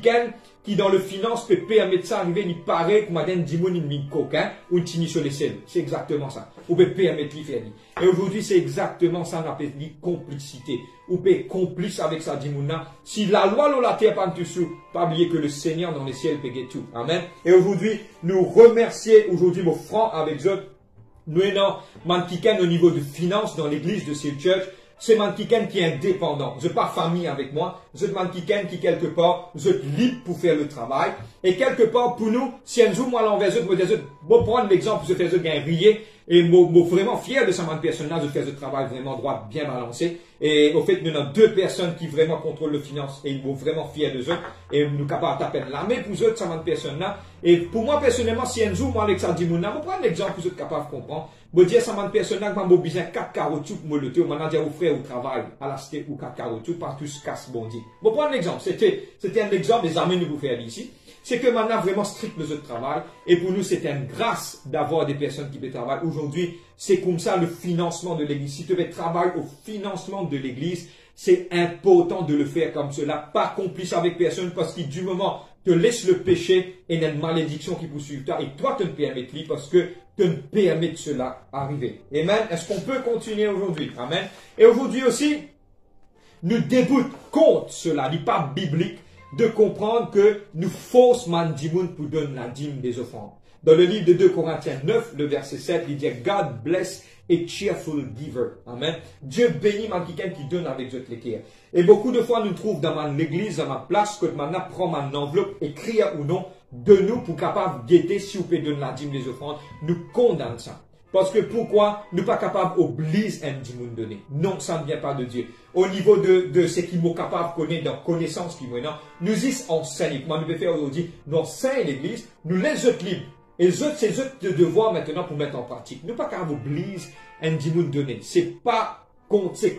dans le finance peut permettre ça arriver, il paraît que madame Dimon il mis coquin ou tini sur les selles. C'est exactement ça. Ou peut permettre lui faire. Et aujourd'hui, c'est exactement ça qu'on appelle complicité. Ou peut complice avec sa Dimona. Si la loi l'on la terre pas dessous, pas oublier que le Seigneur dans les ciels peut tout. Amen. Et aujourd'hui, nous remercier aujourd'hui mon franc avec eux. Nous ayons mantiken au niveau de finance dans l'église de cette church. C'est mantiken qui est indépendant. Je pas famille avec moi. Je mantiken qui quelque part, je libre pour faire le travail. Et quelque part pour nous, si un jour moi l'envers, je me dis, bon prendre l'exemple, je fais un rier. Et moi vraiment fier de ce personnage, je fais ce travail vraiment droit, bien balancé. Et au fait, nous avons deux personnes qui vraiment contrôlent le finance et ils sont vraiment fiers de eux. Et nous sommes capables de taper l'armée pour eux, cette personne-là. Et pour moi, personnellement, si un jour, moi, Alexandre Dimouna, je prends l'exemple pour vous êtes capables de comprendre. Je dis à cette personne-là que j'ai besoin de 4 carottes pour me le tuer. Je dis aux frères au travail, à la cité ou 4 carottes, pas tous casse bondi. Je prends l'exemple. C'était un exemple des armées que nous faire ici. C'est que maintenant, vraiment strict le travail. Et pour nous, c'est une grâce d'avoir des personnes qui travaillent. Aujourd'hui, c'est comme ça le financement de l'église. Si tu veux travailler au financement de l'église, c'est important de le faire comme cela. Pas complice avec personne parce que du moment te laisse le péché et une malédiction qui poursuit toi et toi te ne permets plus parce que te ne permet de cela arriver. Amen. Est-ce qu'on peut continuer aujourd'hui? Amen. Et aujourd'hui aussi, nous débutons contre cela. Il n'est pas biblique de comprendre que nous force mandimoun pour donner la dîme des offrandes. Dans le livre de 2 Corinthiens 9, le verset 7, il dit God bless a cheerful giver. Amen. Dieu bénit quelqu'un qui donne avec cette l'équerre. Et beaucoup de fois, nous trouvons dans l'église, dans ma place, que maintenant prend ma enveloppe, écrit ou non, de nous pour capable guetter si vous pouvez donner la dîme des offrandes. Nous condamnons ça. Parce que pourquoi nous pas capables d'obliger un dîme donner? Non, ça ne vient pas de Dieu. Au niveau de ce qui nous capable de connaître, dans connaissance qui nous nous y enseignons. Comment nous pouvons faire aujourd'hui? Nous enseignons l'église, nous les autres libres. Et c'est eux de devoir maintenant pour mettre en pratique. Nous pas capable d'obliger un dîme donner. C'est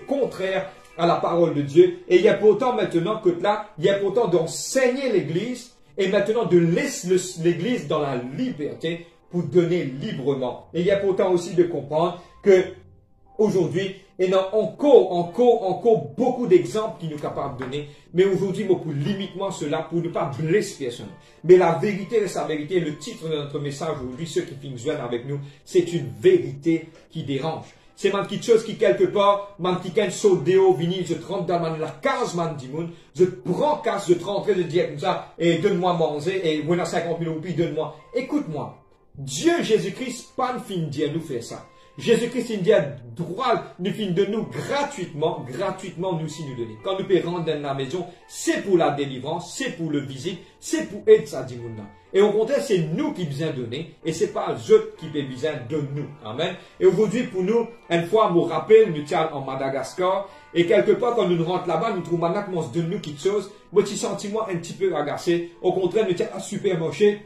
contraire à la parole de Dieu. Et il y a pourtant maintenant que là, il y a pourtant d'enseigner l'église et maintenant de laisser l'église dans la liberté pour donner librement. Et il y a pourtant aussi de comprendre que aujourd'hui, il y a encore beaucoup d'exemples qui nous sont capables de donner. Mais aujourd'hui, pour limiter cela, pour ne pas blesser personne. Mais la vérité reste la vérité. Le titre de notre message aujourd'hui, ceux qui finissent avec nous, c'est une vérité qui dérange. C'est quelque chose qui, quelque part, mantiken saute déo, vinyle, je te rentre dans la case, mandimoun, je te prends casse, je te rentre de dire comme ça, et donne-moi manger, et moi, 50 000 roupies, donne-moi. Écoute-moi. Dieu, Jésus-Christ, pas ne fin dire nous faire ça. Jésus-Christ, il dit droit, nous fin de nous gratuitement nous aussi nous donner. Quand nous pouvons rendre dans la maison, c'est pour la délivrance, c'est pour le visite, c'est pour aider sa dimouna. Et au contraire, c'est nous qui besoin donner, et c'est pas eux qui ont besoin de nous. Amen. Et aujourd'hui, pour nous, une fois, me rappelle, nous sommes en Madagascar, et quelque part, quand nous rentrons là-bas, nous trouvons maintenant qu'on se donne nous quelque chose. Moi, tu sens-moi un petit peu agacé. Au contraire, nous sommes à supermarché.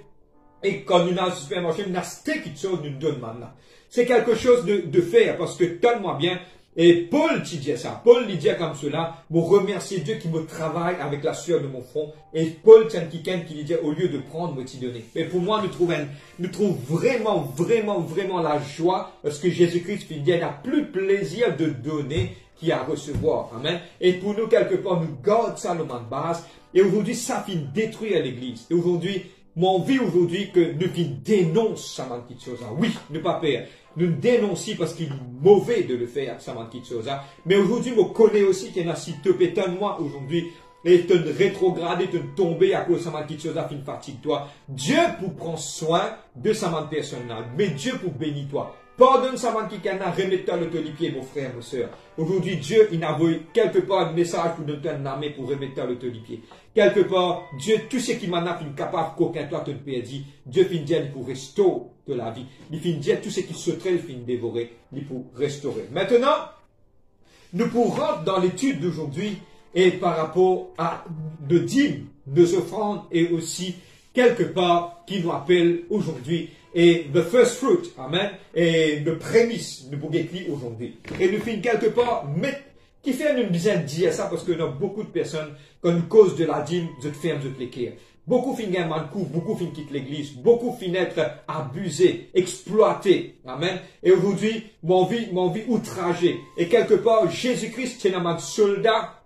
Et quand nous avons un supermarché, nous avons quelque chose nous donne maintenant. C'est quelque chose de faire parce que donne-moi bien. Et Paul qui dit ça. Paul il dit comme cela. Vous remercier Dieu qui me travaille avec la sueur de mon front. Et Paul tient quelqu'un qui lui dit au lieu de prendre, me t'y donner. Mais pour moi, nous trouvons vraiment la joie parce que Jésus-Christ dit il n'a plus plaisir de donner qu'à recevoir. Amen. Et pour nous, quelque part, nous gardons ça le de base. Et aujourd'hui, ça finit détruire l'église. Et aujourd'hui, mon envie aujourd'hui que nous dénonçons ça petite chose. Oui, ne pas peur. Nous dénonçons parce qu'il est mauvais de le faire, ça petite chose. Mais aujourd'hui, je connais aussi qu'il y en a si te pétonne moi aujourd'hui et te rétrograder, te tomber à cause de sa petite chose, fin fatigue toi. Dieu pour prendre soin de sa personne là, mais Dieu pour bénir toi. Pardonne sa man qui cana, remettez le tolipier, mon frère, mon soeur. Aujourd'hui, Dieu, il a envoyé quelque part un message pour nous donner un armée pour remettre le tolipier. Quelque part, Dieu, tout ce qui m'en a fait capable qu'aucun toi te perdit, Dieu finit pour restaurer de la vie. Il finit dire tout ce qui sautrait, il finit dévorer, il pour restaurer. Maintenant, nous pourrons dans l'étude d'aujourd'hui et par rapport à de dîmes, de offrandes et aussi quelque part qui nous appelle aujourd'hui et the first fruit, amen, et le prémisse de Bouguetli aujourd'hui. Et nous finissons quelque part, mais qui fait une bien dire ça parce que nous avons beaucoup de personnes, quand nous cause de la dîme, de ferme, de l'équerre. Beaucoup finissent un mal coup, beaucoup finissent quitter l'église, beaucoup finissent être abusés, exploités, amen. Et aujourd'hui, mon vie outragée. Et quelque part, Jésus-Christ, c'est un soldat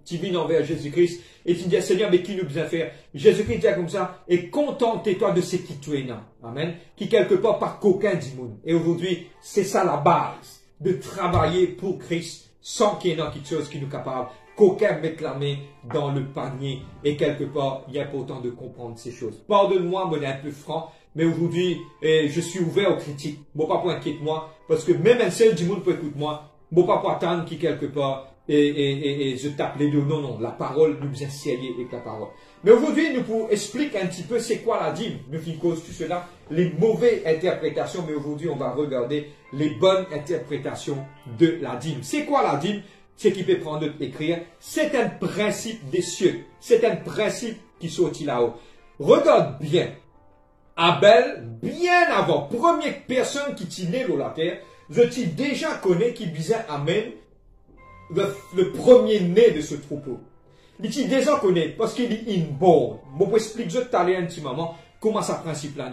qui vient envers Jésus-Christ et qui dit, Seigneur, mais qui nous besoin faire? Jésus-Christ dit comme ça, et contentez-toi de ce qui tu es là. Amen. Qui quelque part par qu'aucun du monde. Et aujourd'hui, c'est ça la base, de travailler pour Christ sans qu'il y ait quelque chose qui nous capable, qu'aucun mette la main dans le panier. Et quelque part, il est important de comprendre ces choses. Pardonne-moi, moi, je suis un peu franc, mais aujourd'hui, je suis ouvert aux critiques. Bon, pas pour inquiéter moi, parce que même un seul du monde peut écouter moi. Bon, pas pour attendre qui quelque part, et je tape les deux. Non, non, la parole nous vient scier avec la parole. Mais aujourd'hui, nous pouvons expliquer un petit peu c'est quoi la dîme. Nous finissons cause tout cela, les mauvaises interprétations, mais aujourd'hui, on va regarder les bonnes interprétations de la dîme. C'est quoi la dîme? Ce qui peut prendre d'écrire, c'est un principe des cieux. C'est un principe qui sortit là-haut. Regarde bien. Abel, bien avant, première personne qui t'y né la terre, je t'y déjà connais qui disait Amen, le premier né de ce troupeau. Il t'y déjà connaît parce qu'il est inborn. Bon, pour expliquer tout à l'heure un petit moment comment ça principe là,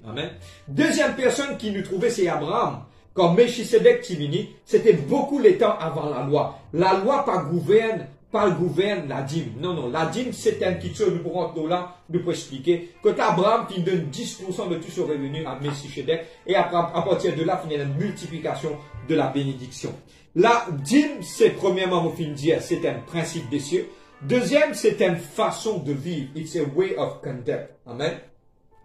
Amen. Deuxième personne qui nous trouvait, c'est Abraham. Quand Melchisedec Timini, c'était beaucoup les temps avant la loi. La loi pas gouverne la dîme. Non, non, la dîme, c'est un petit chose, nous pourrons là, nous pour expliquer, que Abraham, qui donne 10% de tout son revenu à Melchisedec, et à partir de là, il y a une multiplication de la bénédiction. La dîme, c'est premièrement, mon film dire, c'est un principe des cieux. Deuxième, c'est une façon de vivre. It's a way of conduct. Amen.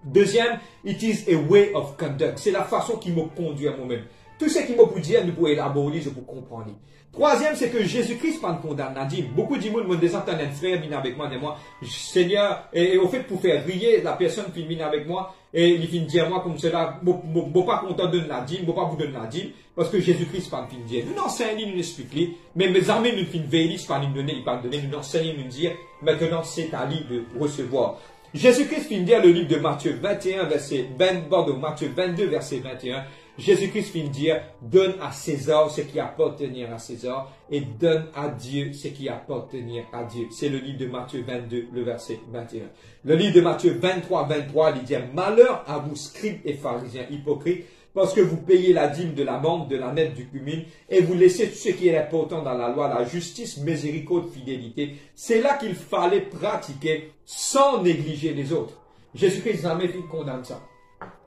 Deuxième, it is a way of conduct. C'est la façon qui me conduit à moi-même. Tout ce qui m'a pour dire, nous pouvons élaborer, je peux comprendre. Troisième, c'est que Jésus-Christ pas condamne la dîme. Beaucoup de monde m'ont descendu un frère, vient avec moi, de moi, Seigneur, et au fait, pour faire rire la personne qui vient avec moi, et il vient dire moi comme cela, je pas content de la dîme, je pas vous donner la dîme, parce que Jésus-Christ pas nous dire. Nous enseignons, nous expliquons, mais mes amis nous fin veiller, pas nous donner, il pas donner, nous enseignons, nous dire, maintenant c'est à lui de recevoir. Jésus-Christ finit dire le livre de Matthieu 21, verset 20, Matthieu 22, verset 21. Jésus-Christ finit dire, donne à César ce qui appartient à César et donne à Dieu ce qui appartient à Dieu. C'est le livre de Matthieu 22, le verset 21. Le livre de Matthieu 23, il dit, malheur à vous, scribes et pharisiens hypocrites, parce que vous payez la dîme de la menthe, de la nette, du cumin, et vous laissez tout ce qui est important dans la loi, la justice, miséricorde, fidélité. C'est là qu'il fallait pratiquer sans négliger les autres. Jésus-Christ n'a jamais fait condamner ça.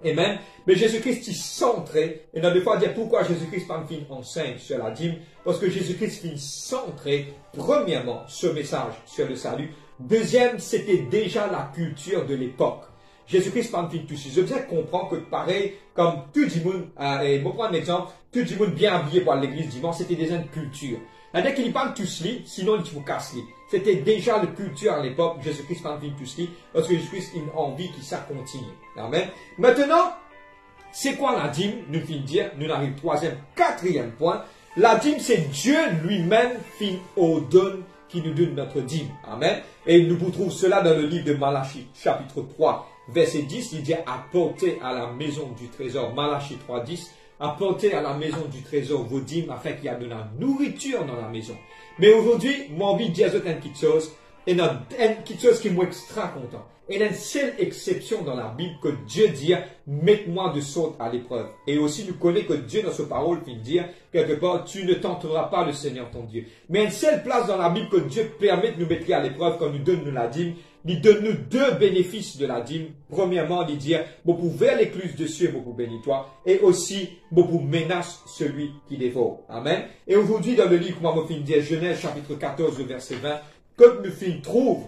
Amen. Mais Jésus-Christ est centré, et on a des fois dire pourquoi Jésus-Christ pas fin enseigne sur la dîme, parce que Jésus-Christ finit centré, premièrement, ce message sur le salut. Deuxième, c'était déjà la culture de l'époque. Jésus-Christ parle de tout ça. Je viens comprendre que pareil, comme tout le monde, et pour prendre un exemple, tout le monde bien habillé par l'église dimanche, c'était déjà une culture. C'est-à-dire qu'il parle tout cela, sinon il vous casse les. C'était déjà la culture à l'époque, Jésus-Christ parle de tout cela, parce que Jésus-Christ a une envie que ça continue. Amen. Maintenant, c'est quoi la dîme? Nous finissons de dire, nous arrivons au troisième, quatrième point. La dîme, c'est Dieu lui-même qui nous donne notre dîme. Amen. Et nous vous trouvons cela dans le livre de Malachie, chapitre 3. Verset 10, il dit apportez à la maison du trésor, Malachie 3, 10, apportez à la maison du trésor vos dîmes afin qu'il y ait de la nourriture dans la maison. Mais aujourd'hui, moi, envie de dire une petite chose, et une petite chose qui m'extra content. Et il y a une seule exception dans la Bible que Dieu dit, mets-moi de sorte à l'épreuve. Et aussi, nous connaissons que Dieu, dans sa parole, finit de dire, quelque part, tu ne tenteras pas le Seigneur ton Dieu. Mais une seule place dans la Bible que Dieu permet de nous mettre à l'épreuve quand nous donne la dîme, il donne nous deux bénéfices de la dîme. Premièrement, il dit, bon pour vers l'écluse de cieux, bon pour bénir toi. Et aussi, bon pour menace celui qui dévore. Amen. Et aujourd'hui, dans le livre, moi, je finis de dire, Genèse, chapitre 14, verset 20, comme nous fin trouve,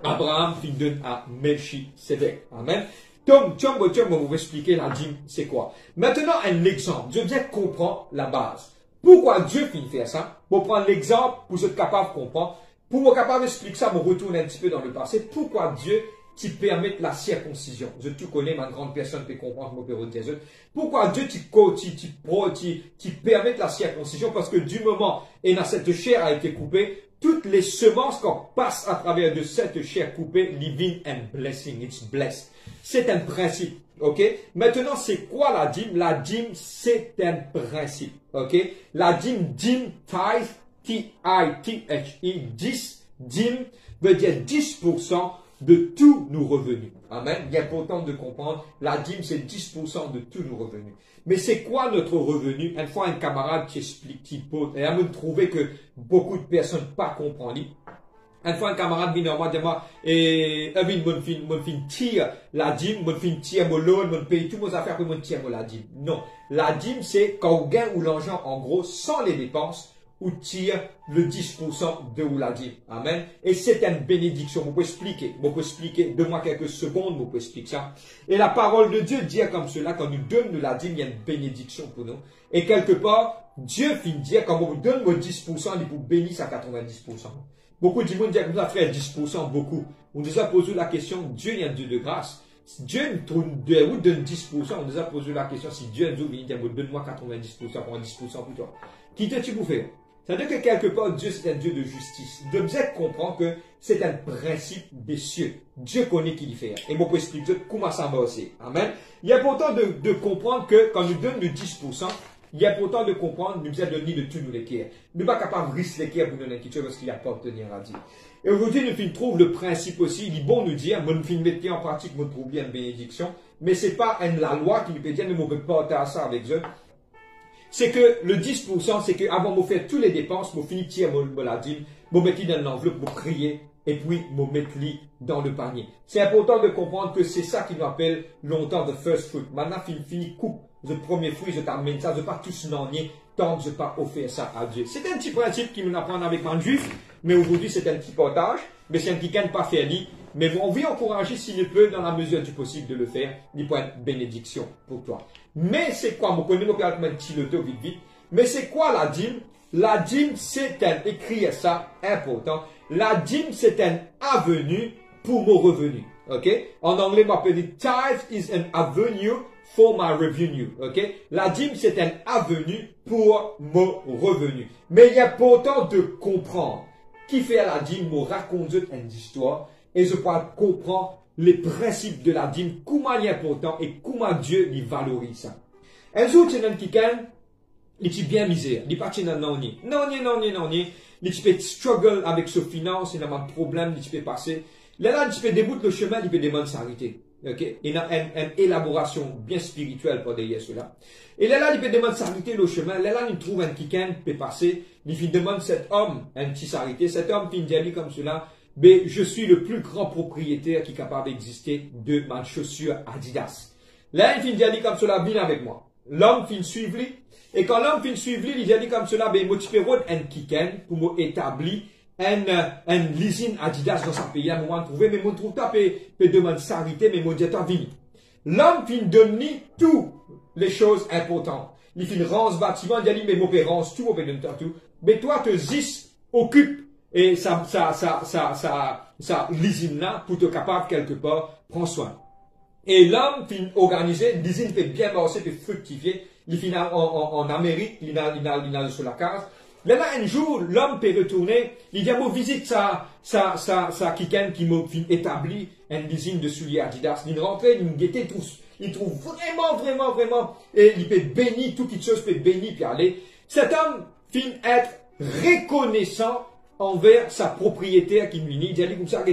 Abraham fin donne à Melchisedec. Amen. Tom, on va vous expliquer la dîme, c'est quoi. Maintenant, un exemple. Je viens comprendre la base. Pourquoi Dieu finit faire ça? Pour prendre l'exemple, pour être capable de comprendre. Pour être capable d'expliquer ça, je retourne un petit peu dans le passé. Pourquoi Dieu tu permets la circoncision. Je te connais, ma grande personne peut comprendre mon père de pourquoi Dieu tu permets la circoncision? Parce que du moment et dans cette chair a été coupée, toutes les semences qu'on passe à travers de cette chair coupée, living and blessing, it's blessed. C'est un principe, ok? Maintenant, c'est quoi la dîme? La dîme, c'est un principe, ok? La dîme, tithe, T-I-T-H-E, 10, dîme veut dire 10% de tous nos revenus. Amen. Il est important de comprendre, la dîme, c'est 10% de tous nos revenus. Mais c'est quoi notre revenu? Une fois, un camarade qui explique, qui pose, et à me trouver que beaucoup de personnes pas comprennent. Une fois, un camarade vient moi, dit moi, et, mon fin tire la dîme, mon fin tire mon loan, mon paye toutes mes affaires pour mon tire la dîme. Non. La dîme, c'est quand on gagne ou l'argent, en gros, sans les dépenses, ou tire le 10% de ou la dîme. Amen. Et c'est une bénédiction. Vous pouvez expliquer. Donne-moi quelques secondes, vous pouvez expliquer ça. Et la parole de Dieu dit comme cela, quand nous donne de la dîme, il y a une bénédiction pour nous. Et quelque part, Dieu finit dire, quand on vous donne vos 10%, il vous bénit à 90%. Beaucoup de monde disent que vous avez 10%, beaucoup. On nous a posé la question, Dieu est un Dieu de grâce. Dieu nous donne 10%, on nous a posé la question, si Dieu nous dit, donne-moi 90% pour un 10% pour toi. Qui te tu pour faire? C'est-à-dire que quelque part, Dieu c'est un Dieu de justice. De bien comprendre que c'est un principe des cieux. Dieu connaît qui il fait. Et moi, pour expliquer comment ça va aussi. Amen. Il est important de comprendre que quand nous donnons le 10%, il est important de comprendre, nous avons donné de tout nous l'équerre. Nous ne sommes pas capables de risquer l'équerre pour nous l'inquiétude parce qu'il n'y a pas obtenir à dire. Et aujourd'hui, nous trouvons le principe aussi, il est bon nous dire, nous mettons en pratique, nous trouvons bien une bénédiction, mais ce n'est pas la loi qui nous peut dire, nous ne pouvons pas porter ça avec eux. C'est que le 10%, c'est que avant de faire toutes les dépenses, je finis de tirer la dîme, je mettre dans l'enveloppe, je prier, et puis je mettre dans le panier. C'est important de comprendre que c'est ça qui nous appelle longtemps the first fruit. Maintenant, fini coupe le premier fruit, je t'amène ça, je ne vais pas tous n'ennier tant que je n'ai pas offert ça à Dieu. C'est un petit principe qui nous apprend avec un juif, mais aujourd'hui c'est un petit partage, mais c'est un petit can pas faire lit. Mais on veut encourager s'il peut, dans la mesure du possible de le faire, il peut être bénédiction pour toi. Mais c'est quoi? Mon connaît mon petit loto vite. Mais c'est quoi la dîme? La dîme, c'est un, écrire ça, important. La dîme, c'est un avenue pour mon revenu. Ok? En anglais, on appelle tithe is an avenue for my revenue. Ok? La dîme, c'est un avenue pour mon revenu. Mais il est important de comprendre qui fait la dîme, me raconte une histoire. Et je peux comprendre les principes de la dîme, comment il est important et comment Dieu lui valorise ça. Un jour, tu as quelqu'un, il est bien misère, il est parti dans non, il peut struggle avec ses finances, il a un problème, il peut passer. Là, il peut débouter le chemin, il peut demander s'arrêter. Ok? Il y a une élaboration bien spirituelle pour derrière cela. Et là, il peut demander s'arrêter le chemin. Là, il trouve un quelqu'un qui peut passer. Il demande cet homme, un petit s'arrêter. Cet homme, il dit comme cela. Mais je suis le plus grand propriétaire qui est capable d'exister de ma chaussure Adidas. Là, il dit comme cela, viens avec moi. L'homme finit suivre lui. Et quand l'homme finit suivre lui, il dit comme cela, ben, moi, tu peux un kiken pour m'établir un leasing Adidas dans sa pays. À moment trouvé, mais mon trouve pas peut demander s'arrêter, mais mon dit, attends, viens. L'homme finit donner toutes les choses importantes. Il finit rendre ce bâtiment, il dit, mais mon père range tout, mon père donne tout. Mais toi, te zis, occupe. Et ça, l'usine là, pour te capable quelque part, prends soin. Et l'homme finit organisé, l'usine fait bien marcher, fait fructifier, il finit en Amérique, il a sur la case. Là, un jour, l'homme peut retourner, il dit, moi, visite sa kiken qui m'a établi une usine de souliers Adidas. Il rentre, il guettait tous. Il trouve vraiment, et il peut bénir, toute petite chose peut bénir, puis aller. Cet homme finit être reconnaissant envers sa propriétaire qui lui dit, il dit comme ça,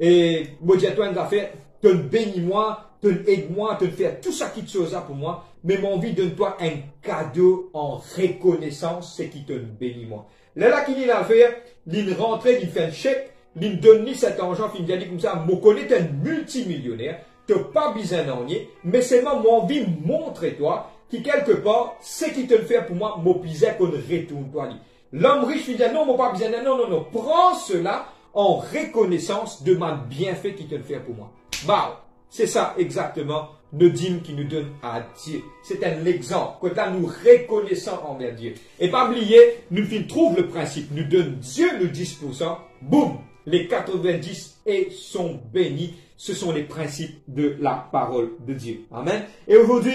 et moi, j'ai toi une affaire, te bénis-moi, te aide-moi, te faire tout ça qui te chose pour moi, mais mon envie donne-toi un cadeau en reconnaissance, c'est qui te bénit moi. Là, qu'il a fait, il rentre, il fait un chèque, il donne cet argent, il dit comme ça, moi, connais un multimillionnaire, t'as pas besoin d'en nier, mais c'est moi, mon envie montrer toi, qui quelque part, c'est qui te le fait pour moi, mon pisait qu'on retourne toi. L'homme riche lui dit non, mon pas besoin, non, prends cela en reconnaissance de ma bienfait qui te le fait pour moi. Bah, c'est ça exactement le dîme qui nous donne à Dieu. C'est un exemple. Quand là, nous reconnaissons envers Dieu. Et pas oublier, nous trouve le principe, nous donne Dieu le 10%, boum, les 90 et sont bénis. Ce sont les principes de la parole de Dieu. Amen. Et aujourd'hui,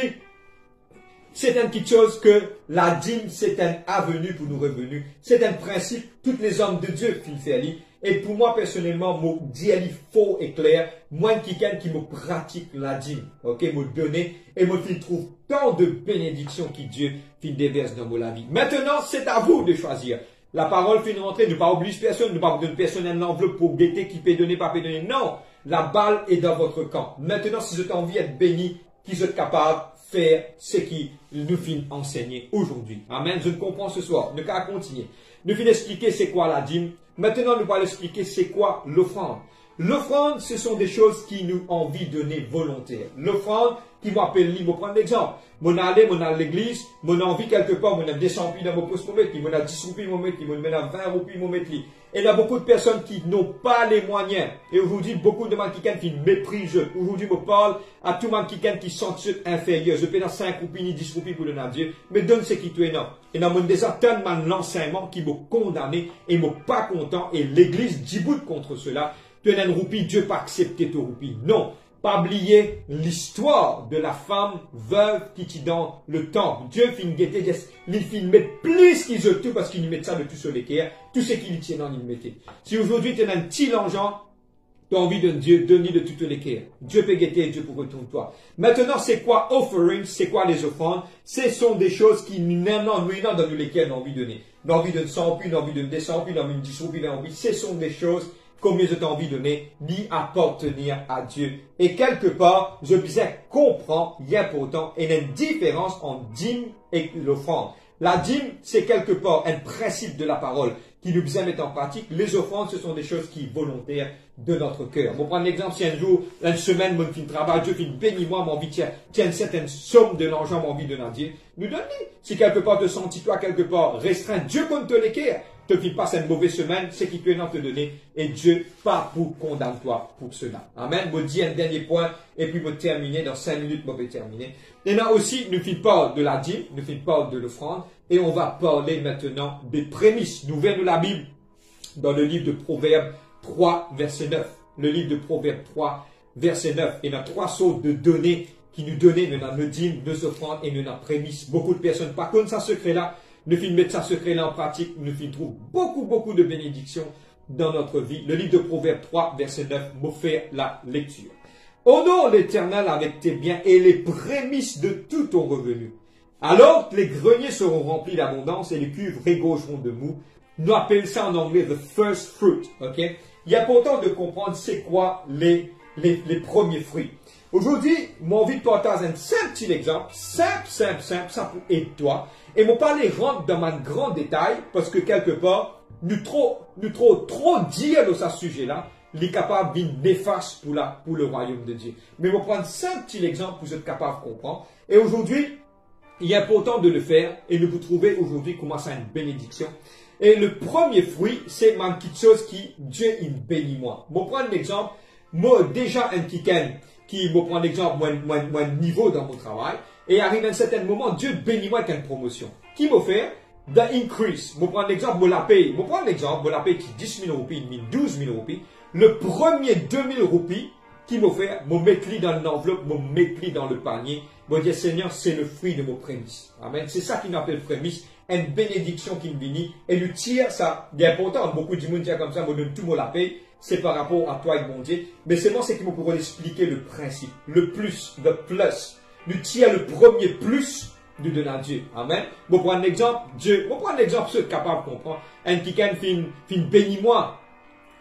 c'est une petite chose que la dîme, c'est un avenue pour nous revenus. C'est un principe, tous les hommes de Dieu finissent faire. Et pour moi, personnellement, mon dialogue faux et clair, moi qui me pratique la dîme, ok, me donner, et me trouve tant de bénédictions qui Dieu déverse dans la vie. Maintenant, c'est à vous de choisir. La parole fait une rentrée, ne pas obliger personne, ne pas donner personne une enveloppe pour guetter qui peut donner, pas peut donner. Non, la balle est dans votre camp. Maintenant, si vous avez envie d'être béni, qui vous êtes capable de faire ce qui nous finit enseigner aujourd'hui. Amen. Je ne comprends ce soir. Ne qu'à continuer. Nous finissons d'expliquer c'est quoi la dîme. Maintenant, nous allons expliquer c'est quoi l'offrande. L'offrande, ce sont des choses qui nous ont envie de donner volontaire. L'offrande, qui m'appelle, je vais prendre l'exemple. Mon aller, mon à l'église, mon envie quelque part, mon a 200 roupies dans mon poste, mon a 10 roupies, mon mettre, mon a 20 roupies, mon mettre. Et il y a beaucoup de personnes qui n'ont pas les moyens. Et aujourd'hui, beaucoup de gens qui méprisent. Aujourd'hui, je parle à tout le monde qui sont inférieurs. Je paie dans 5 roupies, ni 10 roupies pour donner à Dieu. Mais donne ce qui est énorme. Et dans mon désert, tellement l'enseignement qui m'a condamné et m'a pas content. Et l'église dit bout contre cela. Tu as une roupie, Dieu pas accepté ta roupie. Non. Pas oublier l'histoire de la femme veuve qui est dans le temple. Dieu fin guetter, il fin mettre plus qu'ils ont tout parce qu'il met ça de tout sur l'équerre. Tout ce qu'il tient dans il mettait. Si aujourd'hui tu as un petit l'argent, tu as envie de Dieu, donner de toute l'équerre. Dieu peut guetter, Dieu pour retourner toi. Maintenant, c'est quoi offering? C'est quoi les offrandes? Ce sont des choses qui nous dans lesquelles on a envie de donner. On a envie de 100 puis, on a envie de 200 puis, on a envie de 10 puis, on a envie. Ce sont des choses combien je t'ai envie de donner, ni appartenir à Dieu. Et quelque part, je disais comprendre, il est important, et il y a une différence entre dîme et l'offrande. La dîme, c'est quelque part un principe de la parole qui nous besoin mettre en pratique. Les offrandes, ce sont des choses qui sont volontaires de notre cœur. On prend un exemple, si un jour, une semaine, mon fin de travail, Dieu fait bénis-moi, mon envie, tiens une certaine somme de l'argent, mon envie de Dieu, nous donne-les. Si quelque part te sentis toi quelque part restreint, Dieu compte te l'équerre. Te fais pas cette mauvaise semaine, c'est qui peut te donner, et Dieu pas pour condamner toi pour cela. Amen. Je dis un dernier point, et puis je vais terminer, dans 5 minutes, je vais terminer. Et là aussi, nous faisons pas de la dîme, nous faisons pas de l'offrande, et on va parler maintenant des prémices. Nous venons de la Bible, dans le livre de Proverbes 3, verset 9. Le livre de Proverbes 3, verset 9. Et il y a 3 sortes de données qui nous donnent, nous avons nos dîmes, nos offrandes, et nous avons prémices. Beaucoup de personnes, par contre, ça secret-là, nous finissons mettre ça secret-là en pratique, nous finissons trouver beaucoup de bénédictions dans notre vie. Le livre de Proverbes 3, verset 9, me fait la lecture. Honore l'Éternel avec tes biens et les prémices de tout ton revenu. Alors les greniers seront remplis d'abondance et les cuves régorgeront de mou. Nous appelons ça en anglais the first fruit. Ok? Il est important de comprendre c'est quoi les premiers fruits. Aujourd'hui, mon envie de partager un simple petit exemple, simple, ça pour aider toi. Et mon parler rentre dans un grand détail parce que quelque part, nous trop dire de ce sujet-là, il est capable d'une néfaste pour le royaume de Dieu. Mais je vais prendre 5 petits exemples pour être capable de comprendre. Et aujourd'hui, il est important de le faire et de vous trouver aujourd'hui comment ça une bénédiction. Et le premier fruit, c'est ma petite chose qui, Dieu, il bénit moi. Je vais prendre l'exemple, moi, déjà un petit qui me prend l'exemple, moi, niveau dans mon travail. Et arrive à un certain moment, Dieu bénit moi avec une promotion. Qui m'a fait? The increase. Je prends l'exemple, je la paye. Je prends l'exemple, je la paye qui 10 000 roupies, 12 000 roupies. Le premier 2 000 roupies qui m'a fait, je mets dans l'enveloppe, je mets dans le panier. Je dis, Seigneur, c'est le fruit de mon prémices. Amen. C'est ça qui nous appelle prémices. Une bénédiction qui me bénit. Et le tiers, ça, c'est important. Beaucoup de gens disent comme ça, je donne tout, je la paye. C'est par rapport à toi et mon Dieu. Mais c'est moi, c'est qui me pourrait expliquer le principe. Le plus, the plus. Nous tire le premier plus de donner à Dieu. Amen. Je prends un exemple. Dieu, je prends un exemple, ceux capables de comprendre. Un qui fin bénis-moi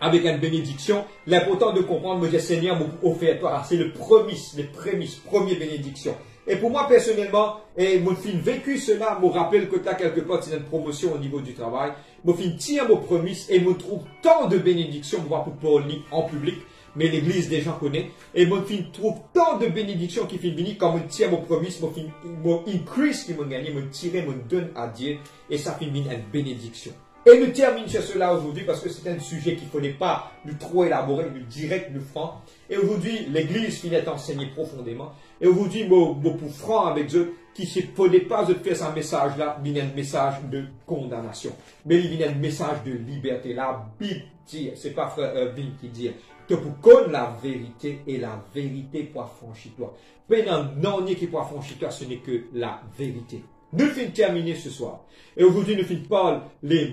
avec une bénédiction. L'important de comprendre, me dire Seigneur, m'a offert toi. C'est le prémices, les prémices, première bénédiction. Et pour moi, personnellement, et mon film vécu cela, me rappelle que là, quelque part, c'est une promotion au niveau du travail. Mon film tire mon prémices et me trouve tant de bénédictions, pour parler en public. Mais l'église des gens connaît. Et mon film trouve tant de bénédictions qui finissent quand je tire mon prémices, mon film, mon increase qui m'a gagné, mon tirer, mon donne à Dieu. Et ça finit une bénédiction. Et nous terminons sur cela aujourd'hui parce que c'est un sujet qu'il ne fallait pas nous trop élaborer, nous direct, nous franc. Et aujourd'hui, l'Église finit enseigner profondément. Et aujourd'hui, moi, pour franc avec eux, qui ne fallait pas faire ce message-là, il y a un message de condamnation. Mais il y a un message de liberté. La Bible dit, c'est pas frère Irving qui dit, que pour connaître la vérité et la vérité pour affranchir toi. Mais non, qui pour affranchir toi, ce n'est que la vérité. Nous finissons terminer ce soir. Et aujourd'hui, nous finissons par les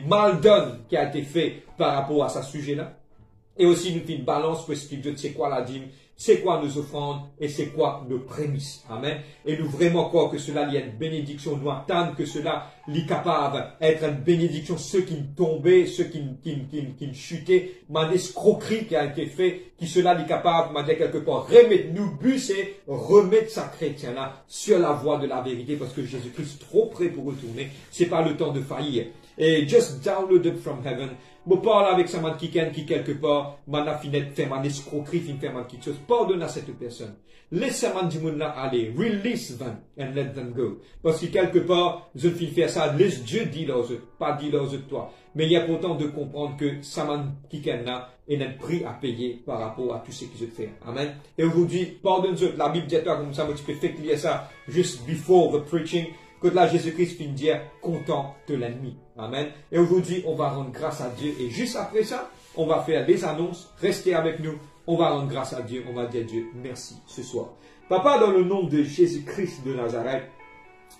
mal donnes qui a été fait par rapport à ce sujet-là. Et aussi, nous finissons balance pour expliquer Dieu, c'est quoi la dîme, c'est quoi nos offrandes et c'est quoi nos prémices. Amen. Et nous vraiment croire que cela y a une bénédiction. Nous attendons que cela est capable d'être une bénédiction. Ceux qui tombaient, ceux qui chutaient, m'a escroquerie qui a été fait, qui cela est capable, m'a dit quelque part, remettre nous bus et remettre sa chrétien là sur la voie de la vérité parce que Jésus-Christ est trop près pour retourner. C'est pas le temps de faillir. Et just download it from heaven. Je parle avec sa man qui quelque part, m'a fait ma escroquerie, fait ma quelque chose. Pardonne à cette personne. Laisse sa man du monde là aller. Release them and let them go. Parce que quelque part, je ne fais ça, laisse Dieu dire leurs eux, pas dire leurs eux de toi. Mais il y a pourtant de comprendre que sa man qui là est un prix à payer par rapport à tout ce qu'ils ont fait. Amen. Et aujourd'hui, pardonne-eux. La Bible dit toi comme ça, mais tu peux faire clier ça just before the preaching. Que là, Jésus-Christ finit dire, content de l'ennemi. Amen. Et aujourd'hui, on va rendre grâce à Dieu. Et juste après ça, on va faire des annonces. Restez avec nous. On va rendre grâce à Dieu. On va dire à Dieu, merci ce soir. Papa, dans le nom de Jésus-Christ de Nazareth,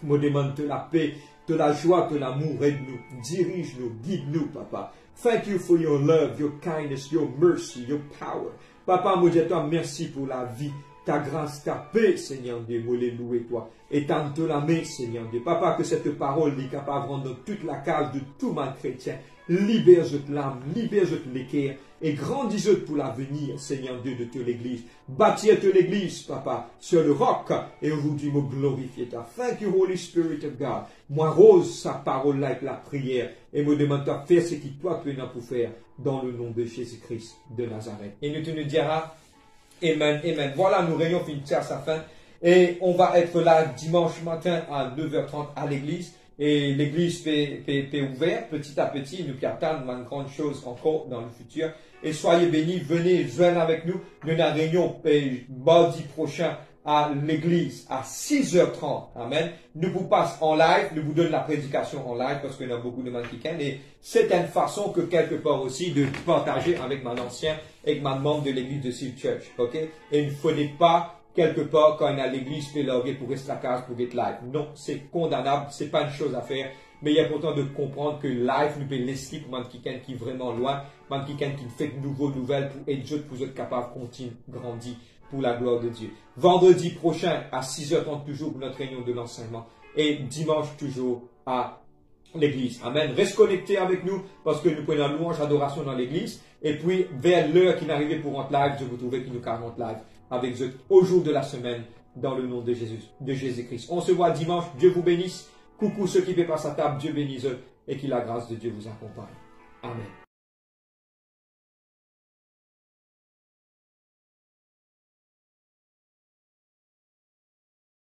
me demande de la paix, de la joie, de l'amour. Aide-nous, dirige-nous, guide-nous, Papa. Thank you for your love, your kindness, your mercy, your power. Papa, me dis à toi, merci pour la vie. Ta grâce, ta paix, Seigneur Dieu, moi les louer toi. Et tente la main, Seigneur Dieu. Papa, que cette parole est capable de rendre toute la case de tout mal chrétien. Libère-je l'âme, libère-je l'équerre. Et grandis-je pour l'avenir, Seigneur Dieu, de toute l'église. Bâtir toute l'église, Papa, sur le roc. Et aujourd'hui, me glorifier ta. Thank you, Holy Spirit of God. Moi, rose sa parole là avec la prière. Et me demande de faire ce qui toi tu es là pour faire. Dans le nom de Jésus-Christ de Nazareth. Et nous te nous dira, Amen, amen. Voilà, nous réunions finir à sa fin. Et on va être là dimanche matin à 9h30 à l'église. Et l'église est ouverte petit à petit. Nous attendons une grande chose encore dans le futur. Et soyez bénis, venez joindre avec nous. Nous avons une réunion mardi prochain à l'église à 6h30. Amen. Nous vous passe en live, nous vous donne la prédication en live parce qu'il y a beaucoup de monde qui viennent. Et c'est une façon que quelque part aussi de partager avec mon ancien et ma membre de l'église de Seal Church. Ok? Et il ne faudrait pas quelque part quand on a l'église péloguée pour rester à casa pour être live. Non, c'est condamnable, c'est pas une chose à faire. Mais il y a pourtant de comprendre que live nous peut laisser pour man qui est vraiment loin, man qui fait de nouvelles pour être pour être capable de continuer, grandir pour la gloire de Dieu. Vendredi prochain à 6h30 toujours pour notre réunion de l'enseignement et dimanche toujours à l'église. Amen. Reste connecté avec nous parce que nous prenons louange, adoration dans l'église et puis vers l'heure qui n'arrivait pour rentrer live, je vous trouvais qu'il nous 40 live avec eux au jour de la semaine dans le nom de Jésus-Christ. On se voit dimanche. Dieu vous bénisse. Coucou ceux qui paient par sa table. Dieu bénisse eux et que la grâce de Dieu vous accompagne. Amen.